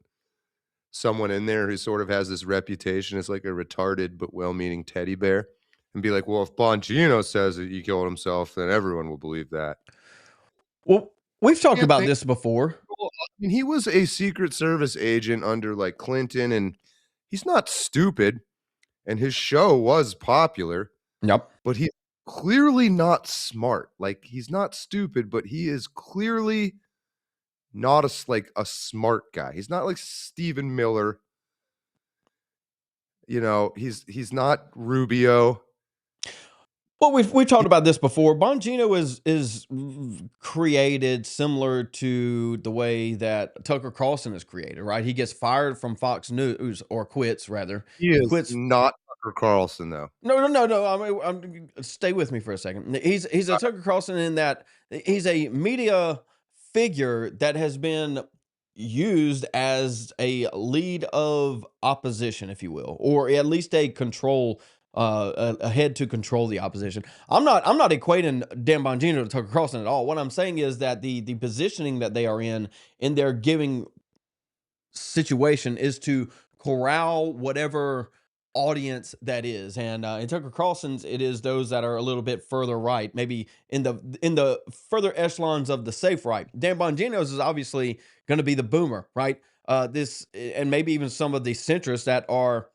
someone in there who sort of has this reputation as like a retarded but well-meaning teddy bear? And be like, well, if Bongino says that he killed himself, then everyone will believe that. Well, we've talked about this before. I mean, he was a Secret Service agent under like Clinton, and he's not stupid. And his show was popular. Yep. But he's clearly not smart. Like, he's not stupid, but he is clearly not a smart guy. He's not like Stephen Miller. You know, he's not Rubio. Well, we've talked about this before. Bongino is created similar to the way that Tucker Carlson is created, right? He gets fired from Fox News, or quits rather. He is not Tucker Carlson, though. No. I'm stay with me for a second. He's a Tucker Carlson in that he's a media figure that has been used as a lead of opposition, if you will, or at least a control, a head to control the opposition. I'm not equating Dan Bongino to Tucker Carlson at all. What I'm saying is that the positioning that they are in their giving situation is to corral whatever audience that is, and in Tucker Carlson's, it is those that are a little bit further right, maybe in the further echelons of the safe right. Dan Bongino's is obviously going to be the boomer, right? This, and maybe even some of the centrists that are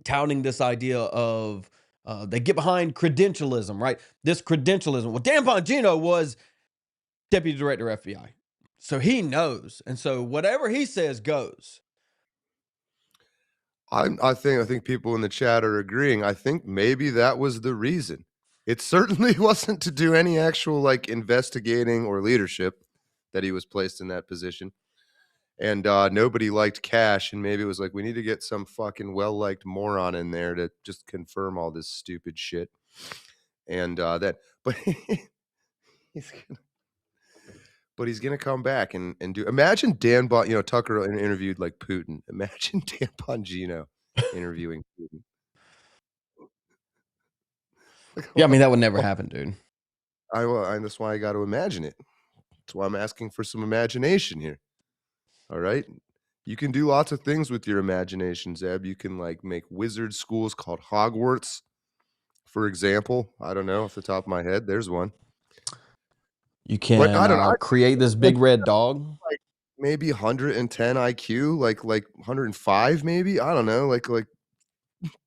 touting this idea of they get behind credentialism, right? This credentialism. Well, Dan Bongino was deputy director FBI, so he knows, and so whatever he says goes. I think people in the chat are agreeing. I think maybe that was the reason. It certainly wasn't to do any actual like investigating or leadership that he was placed in that position. And nobody liked Cash, and maybe it was like, we need to get some fucking well-liked moron in there to just confirm all this stupid shit. And but he's gonna come back and do. Imagine Tucker interviewed like Putin. Imagine Dan Bongino interviewing Putin. Yeah, I mean that would never happen, dude. That's why I got to imagine it. That's why I'm asking for some imagination here. All right, you can do lots of things with your imagination, Zeb. You can like make wizard schools called Hogwarts, for example. I don't know off the top of my head. There's one. You can create this big red dog. Like maybe 110 IQ, like 105 maybe. I don't know, like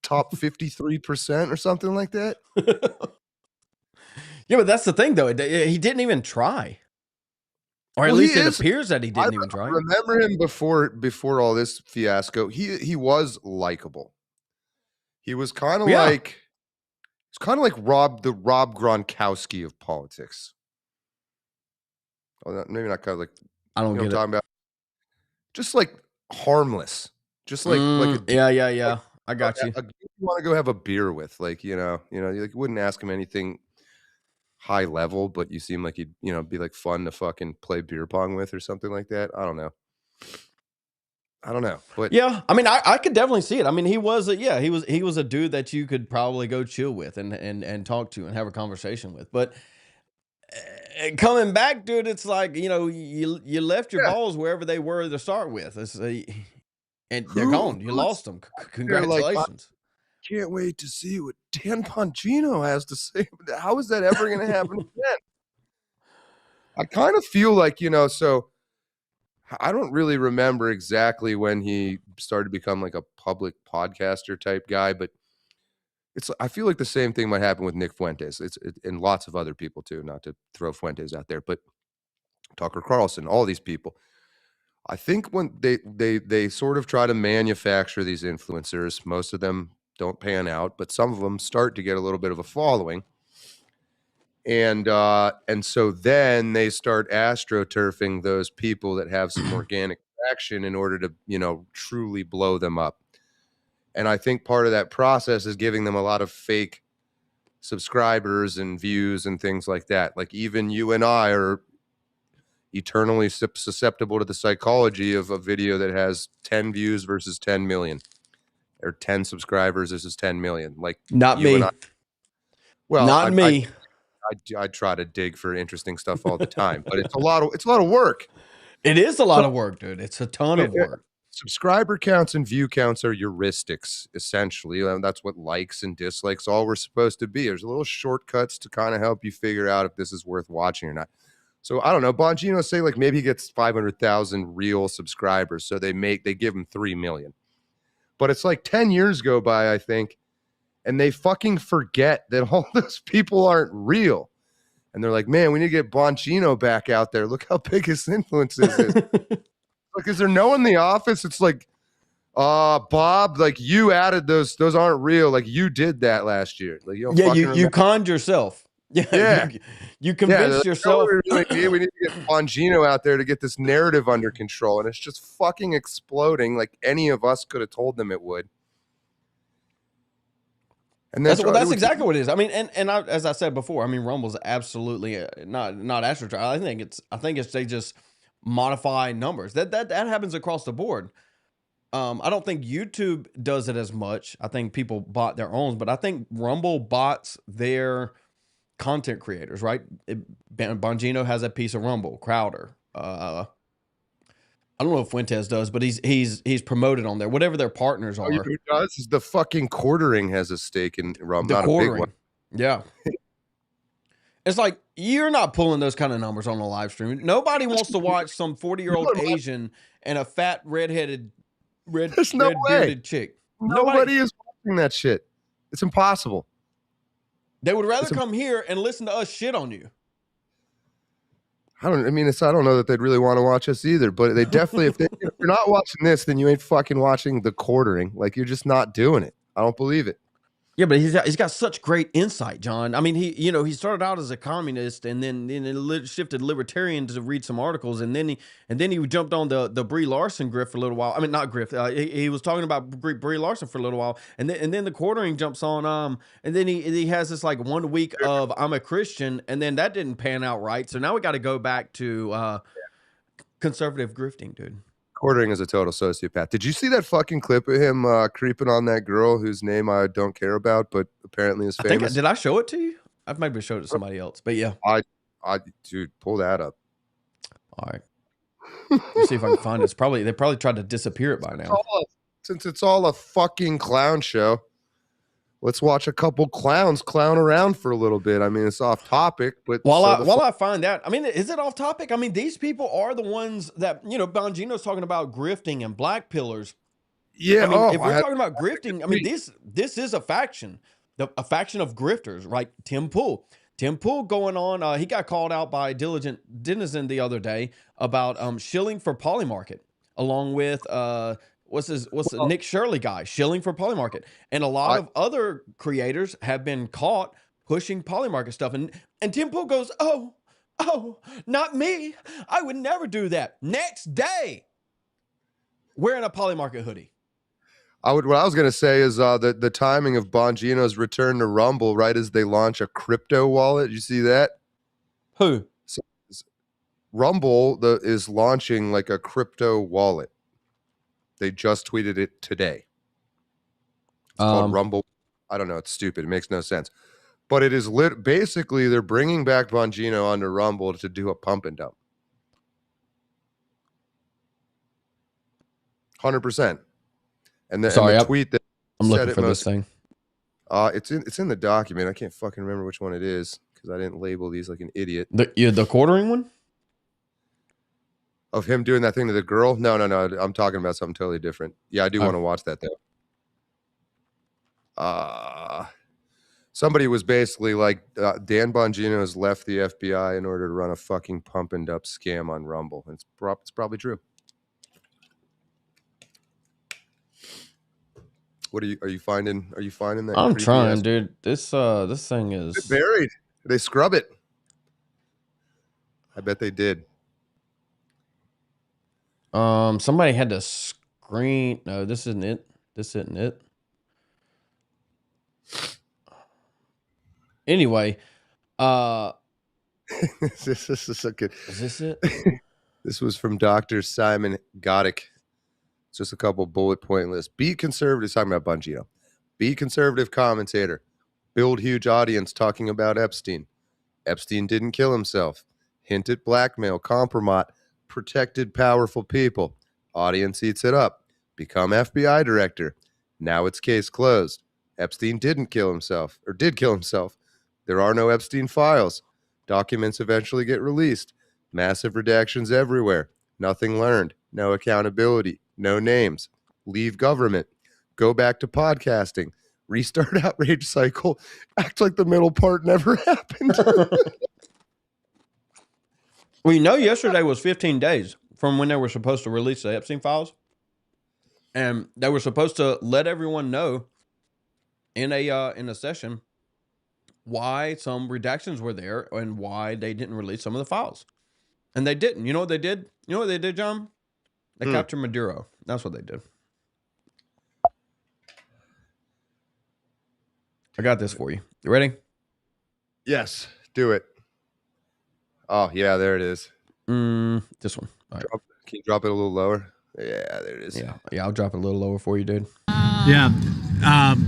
top 53% or something like that. Yeah, but that's the thing though. He didn't even try. Or at least it appears that he didn't even try. I remember him before all this fiasco. He was likable. He was kind of like the Rob Gronkowski of politics. Oh, maybe not kind of like, I don't get what I'm it. talking about. Just like harmless. Just like yeah. I got you. You want to go have a beer with, like, you wouldn't ask him anything high level, but you seem like you'd, be like fun to fucking play beer pong with or something like that. I don't know. But yeah, I mean, I could definitely see it. I mean, he was a dude that you could probably go chill with and talk to and have a conversation with. But coming back, dude, it's like, you left your balls wherever they were to start with. And they're gone. You lost them. Congratulations. Can't wait to see what Dan Bongino has to say. How is that ever going to happen again? I kind of feel like, so I don't really remember exactly when he started to become like a public podcaster type guy, but I feel like the same thing might happen with Nick Fuentes. And lots of other people too, not to throw Fuentes out there, but Tucker Carlson, all these people. I think when they sort of try to manufacture these influencers, most of them don't pan out, but some of them start to get a little bit of a following. And so then they start astroturfing those people that have some organic traction in order to, truly blow them up. And I think part of that process is giving them a lot of fake subscribers and views and things like that. Like even you and I are eternally susceptible to the psychology of a video that has 10 views versus 10 million. Or 10 subscribers versus 10 million. Like not me. Not me. I try to dig for interesting stuff all the time, but it's a lot of work. It is a lot of work, dude. It's a ton of work. Subscriber counts and view counts are heuristics, essentially. That's what likes and dislikes all were supposed to be. There's little shortcuts to kind of help you figure out if this is worth watching or not. So I don't know. Bongino say like maybe he gets 500,000 real subscribers, so they give him 3 million. But it's like 10 years go by, I think, and they fucking forget that all those people aren't real. And they're like, man, we need to get Bongino back out there. Look how big his influence is. Like, is there no one in the office? It's like, Bob, like you added those aren't real. Like you did that last year. Like you conned yourself. Yeah. You convinced yourself. We need to get Bongino out there to get this narrative under control. And it's just fucking exploding like any of us could have told them it would. And That's exactly what it is. I mean, and as I said before, I mean, Rumble's absolutely not astrotrial. I think it's they just modify numbers. That happens across the board. I don't think YouTube does it as much. I think people bought their own, but I think Rumble bots their content creators, right? Bongino has a piece of Rumble. Crowder. I don't know if Fuentes does, but he's promoted on there. Whatever their partners are. Who does is the fucking quartering has a stake in Rumble. The not quartering. A big one. Yeah. It's like you're not pulling those kind of numbers on a live stream. Nobody wants to watch some 40-year-old Asian and a fat red-bearded chick. Nobody is watching that shit. It's impossible. They would rather come here and listen to us shit on you. I don't know that they'd really want to watch us either, but they definitely, if you're not watching this, then you ain't fucking watching the quartering. Like, you're just not doing it. I don't believe it. Yeah, but he's got such great insight, John. I mean, he started out as a communist and then shifted libertarian to read some articles, and then he jumped on the Brie Larson grift for a little while. I mean, not grift. He was talking about Brie Larson for a little while, and then the quartering jumps on. And then he has this like 1 week of I'm a Christian, and then that didn't pan out right. So now we got to go back to conservative grifting, dude. Quartering is a total sociopath. Did you see that fucking clip of him creeping on that girl whose name I don't care about, but apparently is famous? Did I show it to you? I've maybe showed it to somebody else, but yeah. Dude, pull that up. All right. Let's see if I can find it. They probably tried to disappear it by now. Since it's all a fucking clown show, let's watch a couple clowns clown around for a little bit. I mean, it's off topic, but while I find that, I mean, is it off topic? I mean, these people are the ones that, Bongino's talking about grifting and black pillars. Yeah. I mean, if we're talking about grifting, I mean, this is a faction, a faction of grifters, right? Tim Pool going on. He got called out by Diligent Denizen the other day about shilling for Polymarket, along with what's the Nick Shirley guy shilling for Polymarket, and a lot of other creators have been caught pushing Polymarket stuff, and Tim Pool goes, oh, not me, I would never do that. Next day, wearing a Polymarket hoodie. What I was going to say is the timing of Bongino's return to Rumble, right as they launch a crypto wallet. You see that? Who? So, Rumble is launching like a crypto wallet. They just tweeted it today. It's called Rumble. I don't know. It's stupid. It makes no sense. But it is basically they're bringing back Bongino onto Rumble to do a pump and dump. 100%. And the tweet that I'm looking for this thing. It's in the document. I can't fucking remember which one it is because I didn't label these like an idiot. The quartering one? Of him doing that thing to the girl? No. I'm talking about something totally different. Yeah, I do want to watch that though. Somebody was basically like, Dan Bongino has left the FBI in order to run a fucking pump and dump scam on Rumble. And it's probably true. What are you finding? Are you finding that? I'm trying, dude. This thing is it's buried. They scrub it. I bet they did. Somebody had to screen. No, this isn't it. Anyway, this is so good. Is this it? This was from Dr. Simon Goddick. It's just a couple bullet point lists. Be conservative, talking about Bongino. Be conservative commentator. Build huge audience talking about Epstein. Epstein didn't kill himself. Hint at blackmail, compromise, protected powerful people. Audience eats it up. Become FBI director. Now it's case closed. Epstein didn't kill himself, or did kill himself. There are no Epstein files. Documents eventually get released. Massive redactions everywhere. Nothing learned. No accountability. No names. Leave government. Go back to podcasting. Restart outrage cycle. Act like the middle part never happened. Well, yesterday was 15 days from when they were supposed to release the Epstein files. And they were supposed to let everyone know in a session why some redactions were there and why they didn't release some of the files. And they didn't. You know what they did? You know what they did, John? They captured Maduro. That's what they did. I got this for you. You ready? Yes, do it. Oh yeah, there it is. This one. All right. Can you drop it a little lower? Yeah, there it is. Yeah, I'll drop it a little lower for you, dude. Yeah.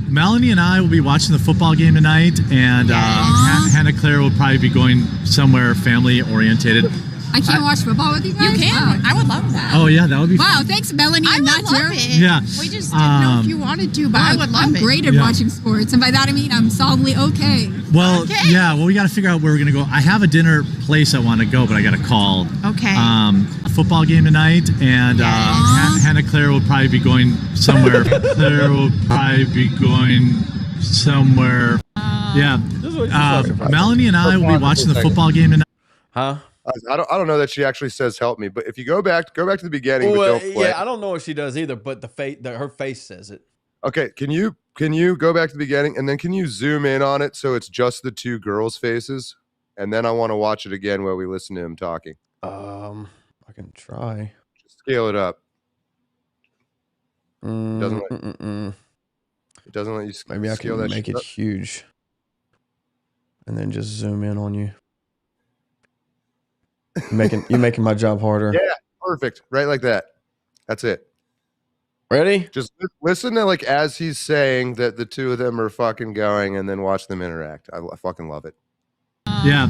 Melanie and I will be watching the football game tonight, and Hannah Claire will probably be going somewhere family orientated. I can't watch football with you guys? You can. Wow. I would love that. Oh, yeah, that would be Wow, fun. thanks, Melanie. I and would not love Jeremy. it. Yeah. We just didn't know if you wanted to, but I would love it. I'm great at watching sports, and by that I mean I'm solidly okay. Well, yeah, well, we got to figure out where we're going to go. I have a dinner place I want to go, but I got to call. Okay. A football game tonight, and Hannah Claire will probably be going somewhere. Claire will probably be going somewhere. Yeah. Melanie and I will be watching the football game tonight. Huh? I don't know that she actually says help me, but if you go back to the beginning, but don't play. Yeah, I don't know if she does either, but her face says it. Okay, can you go back to the beginning and then can you zoom in on it so it's just the two girls' faces? And then I want to watch it again while we listen to him talking. I can try. Just scale it up. It doesn't let you scale. Maybe I can make it huge. And then just zoom in on you. You're making my job harder. Yeah, perfect. Right like that. That's it. Ready? Just listen to like as he's saying that the two of them are fucking going, and then watch them interact. I fucking love it. Yeah.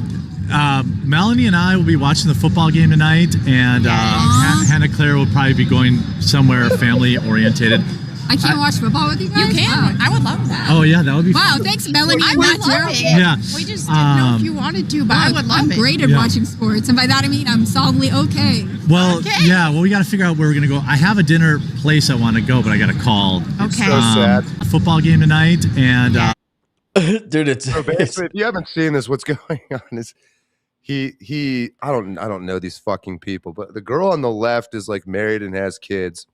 Melanie and I will be watching the football game tonight, and Hannah Claire will probably be going somewhere family orientated. I can't watch football with you guys? You can. I would love that. Oh, yeah, that would be Wow, fun. thanks, Melanie. I and would not love Jeremy. it. Yeah. We just didn't know if you wanted to, but I would love I'm it. great at watching sports, and by that I mean I'm solidly okay. Well, yeah, well, we got to figure out where we're going to go. I have a dinner place I want to go, but I got to call. Okay. So sad. Football game tonight, and dude, it's so basically, if you haven't seen this, what's going on is he I don't know these fucking people, but the girl on the left is like married and has kids,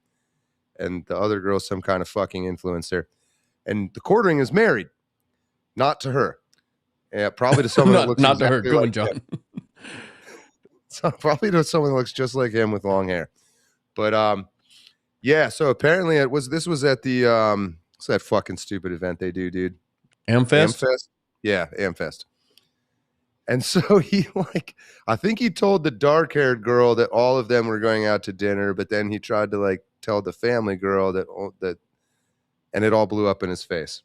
and the other girl's some kind of fucking influencer, and the quartering is married, not to her. Yeah, probably to someone that looks not to her. exactly Go on, like John. him. So probably to someone that looks just like him with long hair. But yeah, so apparently this was at the what's that fucking stupid event they do, dude? Amfest? Yeah, Amfest. And so I think he told the dark-haired girl that all of them were going out to dinner, but then he tried to like tell the family girl that and it all blew up in his face.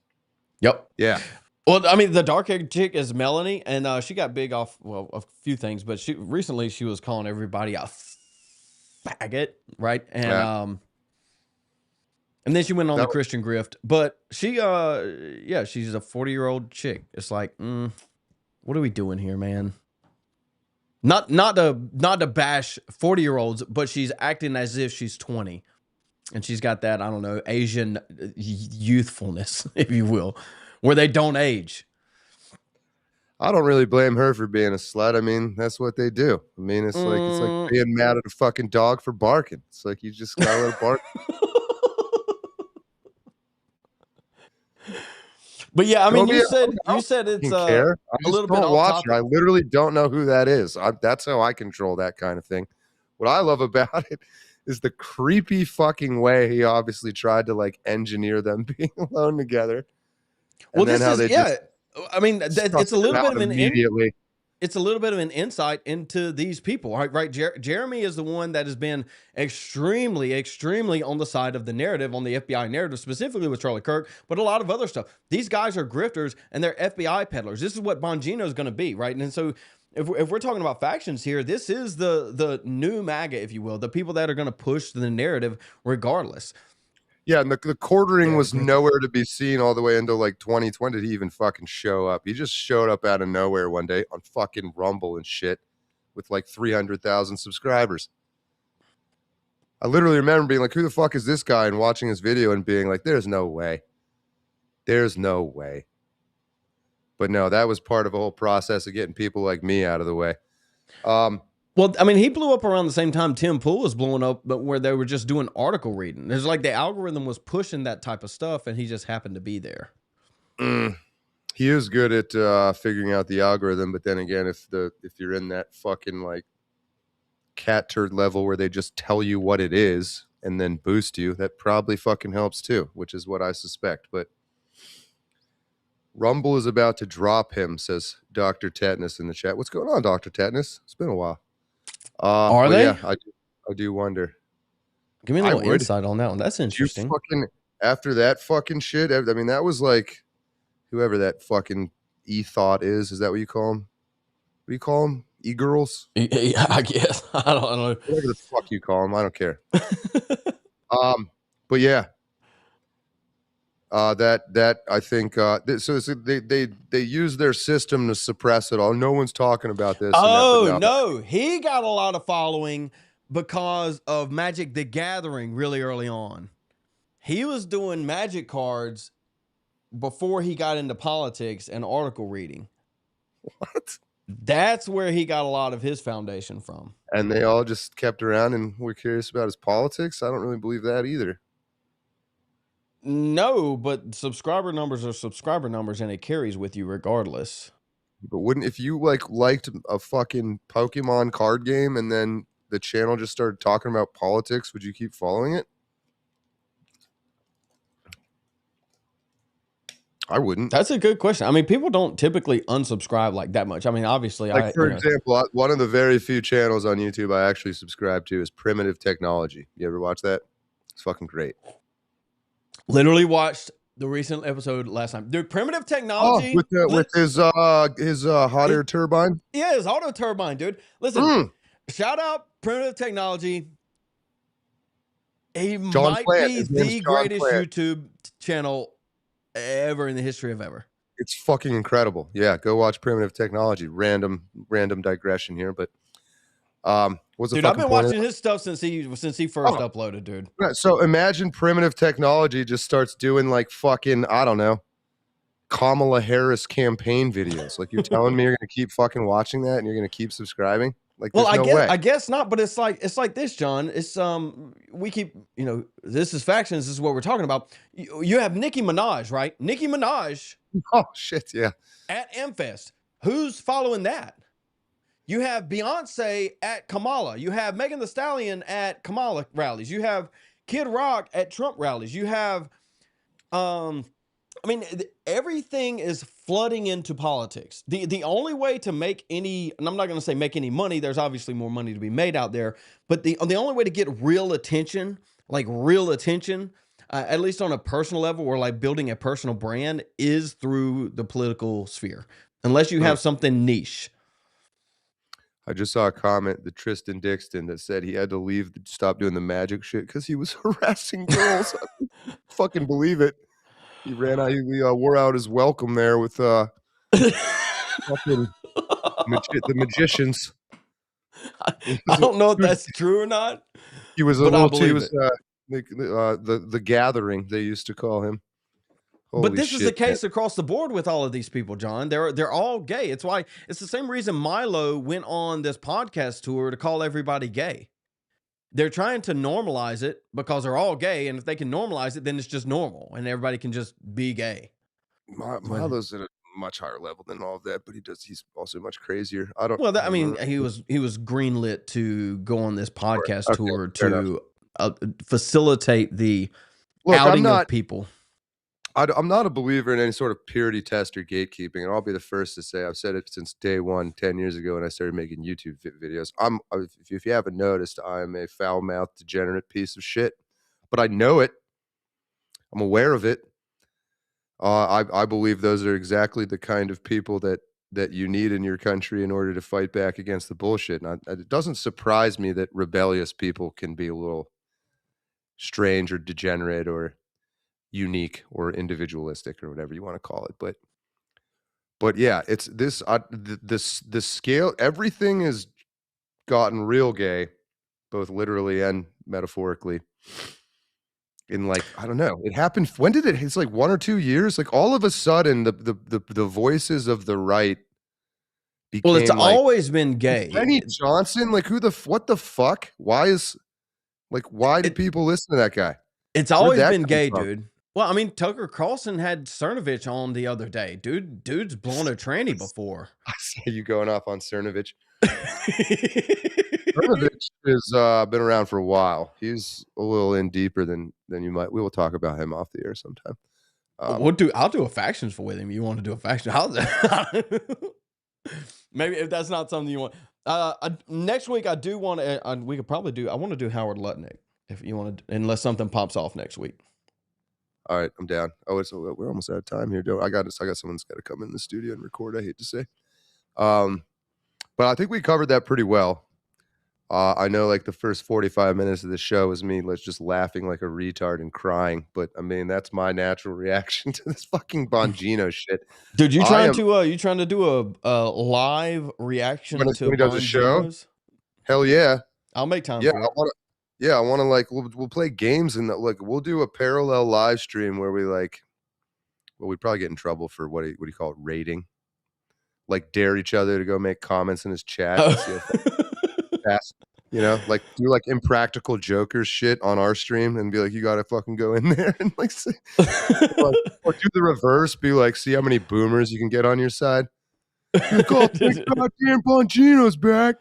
Yep. Yeah. Well, I mean, the dark-haired chick is Melanie, and she got big off, a few things, but she was calling everybody a faggot, right? And and then she went on the Christian grift, but she's a 40-year-old chick. It's like, what are we doing here, man? Not to bash 40-year-olds, but she's acting as if she's 20, and she's got that, I don't know, Asian youthfulness, if you will, where they don't age. I don't really blame her for being a slut. I mean, that's what they do. I mean, it's like being mad at a fucking dog for barking. It's like you just gotta let it bark. But yeah, I mean, you said it's a little bit don't off watch topic. her. I literally don't know who that is. That's how I control that kind of thing. What I love about it is the creepy fucking way he obviously tried to like engineer them being alone together. Well, this is I mean, it's a little bit of immediately. It's a little bit of an insight into these people, right? Jeremy is the one that has been extremely, extremely on the side of the narrative, on the FBI narrative, specifically with Charlie Kirk, but a lot of other stuff. These guys are grifters and they're FBI peddlers. This is what Bongino is going to be, right? And so if we're talking about factions here, this is the new MAGA, if you will, the people that are going to push the narrative regardless. Yeah, and the quartering was nowhere to be seen all the way until like 2020. When did he even fucking show up? He just showed up out of nowhere one day on fucking Rumble and shit with like 300,000 subscribers. I literally remember being like, who the fuck is this guy? And watching his video and being like, there's no way. There's no way. But no, that was part of a whole process of getting people like me out of the way. Well, I mean, he blew up around the same time Tim Pool was blowing up, but where they were just doing article reading. There's like the algorithm was pushing that type of stuff, and he just happened to be there. He is good at figuring out the algorithm, but then again, if you're in that fucking like cat turd level where they just tell you what it is and then boost you, that probably fucking helps too, which is what I suspect. But Rumble is about to drop him, says Dr. Tetanus in the chat. What's going on, Dr. Tetanus? It's been a while. Are they? Yeah, I do wonder. Give me a little insight on that one. That's interesting. After that fucking shit, I mean, that was like whoever that fucking E-thought is. Is that what you call him? What do you call them? E-girls? I guess. I don't know. Whatever the fuck you call them. I don't care. But yeah. That I think so they use their system to suppress it all. No one's talking about this. Oh no, he got a lot of following because of Magic the Gathering really early on. He was doing Magic cards before he got into politics and article reading. What? That's where he got a lot of his foundation from. And they all just kept around and were curious about his politics? I don't really believe that either. No, but subscriber numbers are subscriber numbers, and it carries with you regardless. But wouldn't, if you liked a fucking Pokemon card game and then the channel just started talking about politics, would you keep following it? I wouldn't. That's a good question. I mean, people don't typically unsubscribe like that much. I mean, obviously, for example, one of the very few channels on YouTube I actually subscribe to is Primitive Technology. You ever watch that? It's fucking great. Literally watched the recent episode last time. Dude, Primitive Technology. With his hot air turbine? Yeah, his auto turbine, dude. Listen, shout out Primitive Technology. He might be the greatest YouTube channel ever in the history of ever. It's fucking incredible. Yeah, go watch Primitive Technology. Random digression here, but dude, I've been watching his stuff since he first uploaded, dude. So imagine Primitive Technology just starts doing like fucking, I don't know, Kamala Harris campaign videos. Like, you're telling me you're gonna keep fucking watching that and you're gonna keep subscribing? Like, there's no way. I guess not, but it's like this, John. It's we keep, this is factions. This is what we're talking about. You have Nicki Minaj, right? Nicki Minaj. Oh shit, yeah. At MFest. Who's following that? You have Beyonce at Kamala. You have Megan Thee Stallion at Kamala rallies. You have Kid Rock at Trump rallies. You have, I mean, everything is flooding into politics. The only way to make any, and I'm not going to say make any money, there's obviously more money to be made out there, but the only way to get real attention, at least on a personal level or like building a personal brand, is through the political sphere, unless you have something niche. I just saw a comment, the Tristan Dixon, that said he had to stop doing the magic shit because he was harassing girls. I fucking believe it. He ran out. He wore out his welcome there with fucking the magicians. I don't know if that's true or not. He was a little too. He was the gathering, they used to call him. But this is the case across the board with all of these people, John. They're all gay. It's why it's the same reason Milo went on this podcast tour to call everybody gay. They're trying to normalize it because they're all gay, and if they can normalize it, then it's just normal, and everybody can just be gay. Milo's at a much higher level than all of that, but he's also much crazier. I don't. Well, I mean, he was greenlit to go on this podcast tour to facilitate the outing of people. I'm not a believer in any sort of purity test or gatekeeping, and I'll be the first to say I've said it since day one, 10 years ago when I started making YouTube videos. If you haven't noticed, I'm a foul-mouthed, degenerate piece of shit, but I know it. I'm aware of it. I believe those are exactly the kind of people that you need in your country in order to fight back against the bullshit. And it doesn't surprise me that rebellious people can be a little strange or degenerate or unique or individualistic or whatever you want to call it, but yeah, it's this scale. Everything has gotten real gay, both literally and metaphorically. In like, I don't know, it happened. When did it? It's like 1 or 2 years. Like all of a sudden, the voices of the right became. Well, it's always been gay. Benny Johnson, like what the fuck? Why do people listen to that guy? It's always been gay, dude. Well, I mean, Tucker Carlson had Cernovich on the other day. Dude's blown a tranny before. I see you going off on Cernovich. Cernovich has been around for a while. He's a little in deeper than you might. We will talk about him off the air sometime. I'll do a factions with him. You want to do a faction? Maybe if that's not something you want. Next week I do want to. We could probably do. I want to do Howard Lutnick if you want to, unless something pops off next week. All right, I'm down. Oh, we're almost out of time here, Joe. I got someone that's got to come in the studio and record. I hate to say, but I think we covered that pretty well. I know like the first 45 minutes of the show was me just laughing like a retard and crying, but I mean that's my natural reaction to this fucking Bongino shit. Dude, you trying to do a live reaction to when he does a show? Hell yeah, I'll make time. Yeah, for it. I want to like we'll play games and like we'll do a parallel live stream where we like, well, we'd probably get in trouble for what do you call it, rating, like dare each other to go make comments in his chat. And see if fast, like do like impractical jokers shit on our stream and be like, you gotta fucking go in there and like say, or do the reverse, be like, see how many boomers you can get on your side. Goddamn Bongino's back.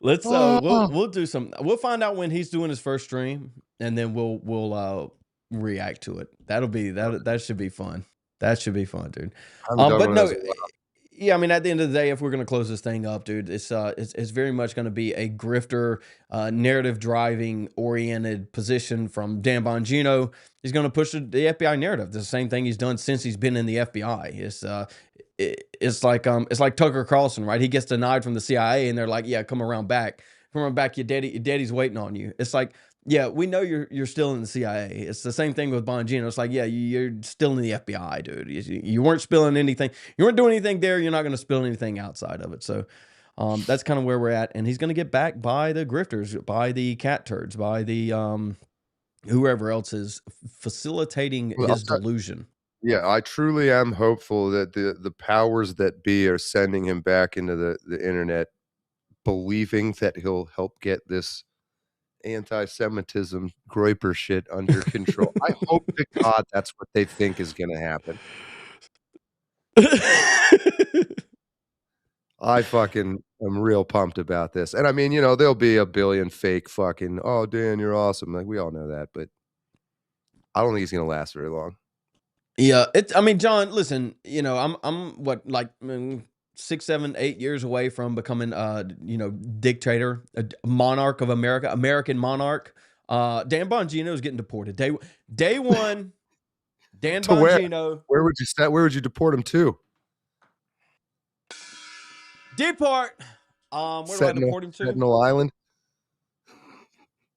Let's we'll do some. We'll find out when he's doing his first stream, and then we'll react to it. That should be fun. That should be fun, dude. But no, yeah, I mean, at the end of the day, if we're gonna close this thing up, dude, it's very much gonna be a grifter, narrative driving oriented position from Dan Bongino. He's gonna push the FBI narrative. The same thing he's done since he's been in the FBI. It's like Tucker Carlson, right? He gets denied from the CIA, and they're like, "Yeah, come around back. Your daddy's waiting on you." It's like, yeah, we know you're still in the CIA. It's the same thing with Bongino. It's like, yeah, you're still in the FBI, dude. You weren't spilling anything. You weren't doing anything there. You're not going to spill anything outside of it. So that's kind of where we're at. And he's going to get back by the grifters, by the cat turds, by the whoever else is facilitating his delusion. Yeah, I truly am hopeful that the powers that be are sending him back into the internet, believing that he'll help get this anti-Semitism groiper shit under control. I hope to God that's what they think is going to happen. I fucking am real pumped about this. And I mean, there'll be a billion fake fucking, oh, Dan, you're awesome. Like, we all know that, but I don't think he's going to last very long. Yeah, I mean, John, listen, I'm what, like 6, 7, 8 years away from becoming, dictator, a monarch of America, American monarch. Dan Bongino is getting deported. Day one, Dan Bongino. Where would you deport him to? Deport. Where do I deport him to? Sentinel Island.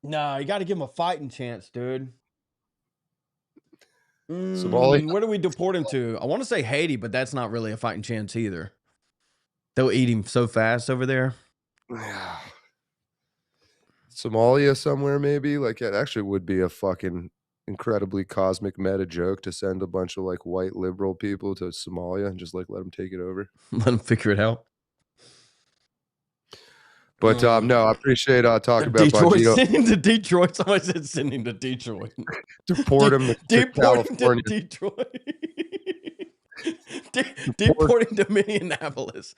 Nah, you got to give him a fighting chance, dude. Somalia. Where do we deport him to? I want to say Haiti, but that's not really a fighting chance either. They'll eat him so fast over there. Somalia somewhere, maybe. Like, it actually would be a fucking incredibly cosmic meta joke to send a bunch of like white liberal people to Somalia and just like let them take it over. Let them figure it out. But no, I appreciate talking about Detroit. Bongino. Send him to Detroit. Somebody said send him to Detroit. Deport him to California. To Detroit. Deport him to Minneapolis.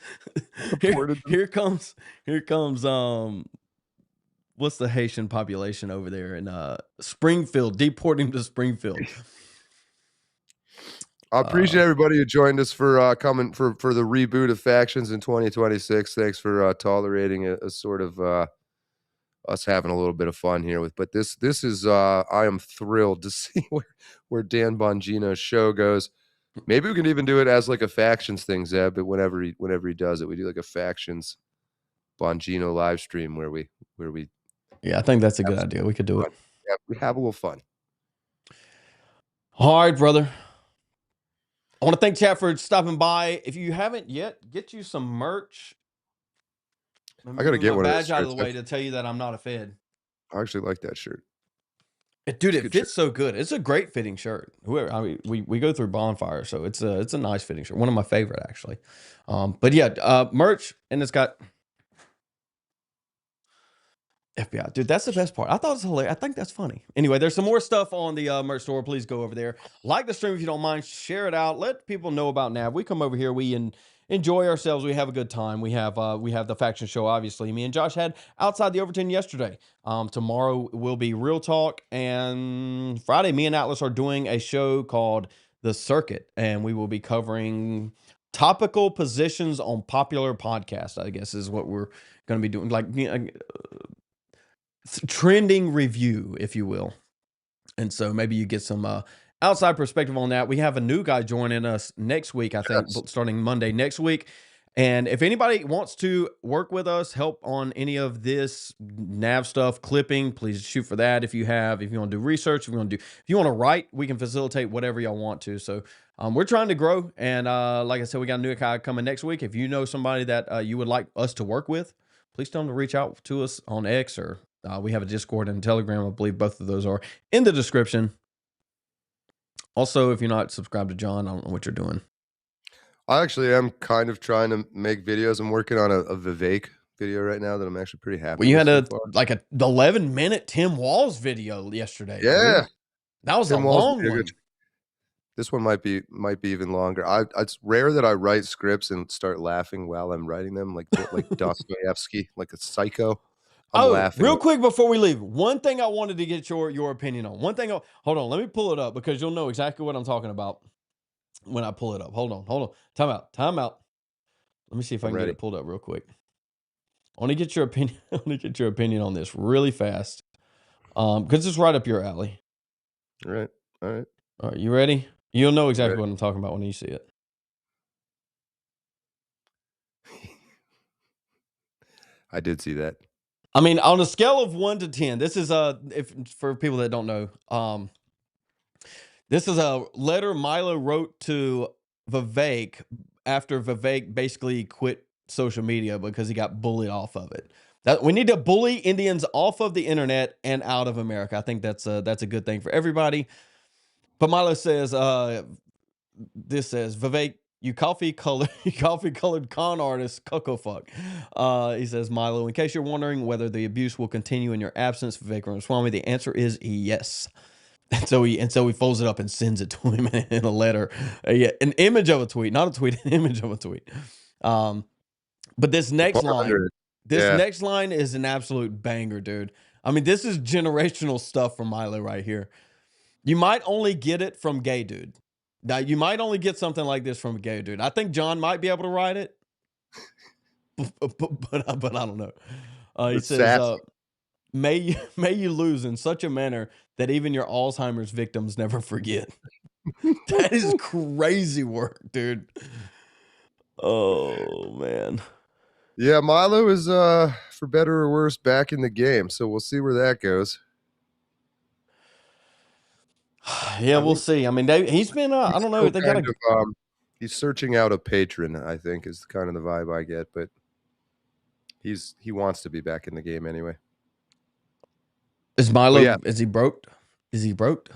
Here comes what's the Haitian population over there in Springfield? Deport him to Springfield. I appreciate everybody who joined us for coming for the reboot of Factions in 2026. Thanks for tolerating a sort of us having a little bit of fun here with. But this is I am thrilled to see where Dan Bongino's show goes. Maybe we can even do it as like a Factions thing, Zeb. But whenever he does it, we do like a Factions Bongino live stream where we. Yeah, I think that's a good idea. We could do it. Yeah, we have a little fun. All right, brother. I want to thank chat for stopping by. If you haven't yet, get you some merch. I got to get one of those badge out of the way to tell you that I'm not a Fed. I actually like that shirt. Dude, it fits so good. It's a great fitting shirt. We go through Bonfire, so it's a nice fitting shirt. One of my favorite, actually. But yeah, merch, and it's got FBI. Dude, that's the best part. I thought it was hilarious. I think that's funny. Anyway, there's some more stuff on the merch store. Please go over there. Like the stream if you don't mind. Share it out. Let people know about Nav. We come over here. We enjoy ourselves. We have a good time. We have the faction show, obviously. Me and Josh had outside the Overton yesterday. Tomorrow will be Real Talk. And Friday, me and Atlas are doing a show called the circuit, and we will be covering topical positions on popular podcasts, I guess is what we're going to be doing, like trending review, if you will. And so maybe you get some outside perspective on that. We have a new guy joining us next week, I think, starting Monday next week. And if anybody wants to work with us, help on any of this nav stuff, clipping, please shoot for that. If you want to do research, if you want to write, we can facilitate whatever y'all want to. So we're trying to grow. And like I said, we got a new guy coming next week. If you know somebody that you would like us to work with, please tell them to reach out to us on X, or we have a Discord and a Telegram. I believe both of those are in the description. Also, if you're not subscribed to John, I don't know what you're doing. I actually am kind of trying to make videos. I'm working on a Vivek video right now that I'm actually pretty happy with. Well, you had the 11-minute Tim Walls video yesterday. Yeah. Dude. That was Tim a Walls long one. This one might be even longer. It's rare that I write scripts and start laughing while I'm writing them, like Dostoevsky, like a psycho. I'm laughing. Real quick before we leave, one thing I wanted to get your opinion on. Hold on, let me pull it up because you'll know exactly what I'm talking about when I pull it up. Hold on. Time out. Let me see if I can get it pulled up real quick. I want to get your opinion. I want to get your opinion on this really fast, because it's right up your alley. All right. You ready? You'll know exactly what I'm talking about when you see it. I did see that. I mean, on a scale of 1 to 10, this is for people that don't know, this is a letter Milo wrote to Vivek after Vivek basically quit social media because he got bullied off of it. That we need to bully Indians off of the internet and out of America. I think that's a good thing for everybody. But Milo says, this says, Vivek, you coffee-colored con artist, cuckoo fuck. He says, Milo, in case you're wondering whether the abuse will continue in your absence, Vivek Ramaswamy, the answer is yes. And so he folds it up and sends it to him in a letter. An image of a tweet, not a tweet, an image of a tweet. But this next line, next line is an absolute banger, dude. I mean, this is generational stuff from Milo right here. You might only get it from gay dude. Now, you might only get something like this from a gay dude. I think John might be able to write it, but I don't know. He says, may you lose in such a manner that even your Alzheimer's victims never forget. That is crazy work, dude. Oh, man. Yeah, Milo is, for better or worse, back in the game, so we'll see where that goes. Yeah, we'll see. I mean, he's been, I don't know. They got he's searching out a patron, I think, is kind of the vibe I get, but he wants to be back in the game anyway. Is Milo, is he broke? Is he broke?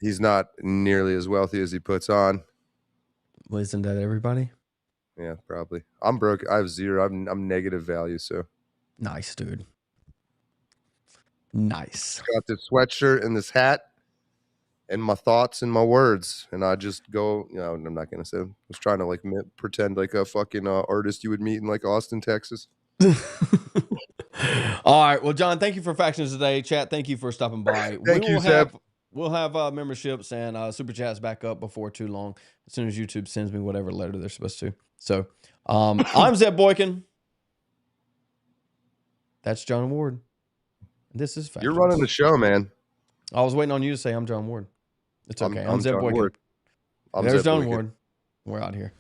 He's not nearly as wealthy as he puts on. Well, isn't that everybody? Yeah, probably. I'm broke. I have zero. I'm negative value, so. Nice, dude. Nice. Got this sweatshirt and this hat and my thoughts and my words, and I just go, I'm not going to say. I was trying to like pretend like a fucking artist you would meet in like Austin, Texas. All right. Well, John, thank you for Factions today. Chat, thank you for stopping by. Thank you, Seb. We'll have memberships and super chats back up before too long, as soon as YouTube sends me whatever letter they're supposed to. So I'm ZebBoykin. That's John Ward. This is Factions. You're running the show, man. I was waiting on you to say I'm John Ward. It's okay. I'm ZebBoykin. Ward. There's John Ward. We're out here.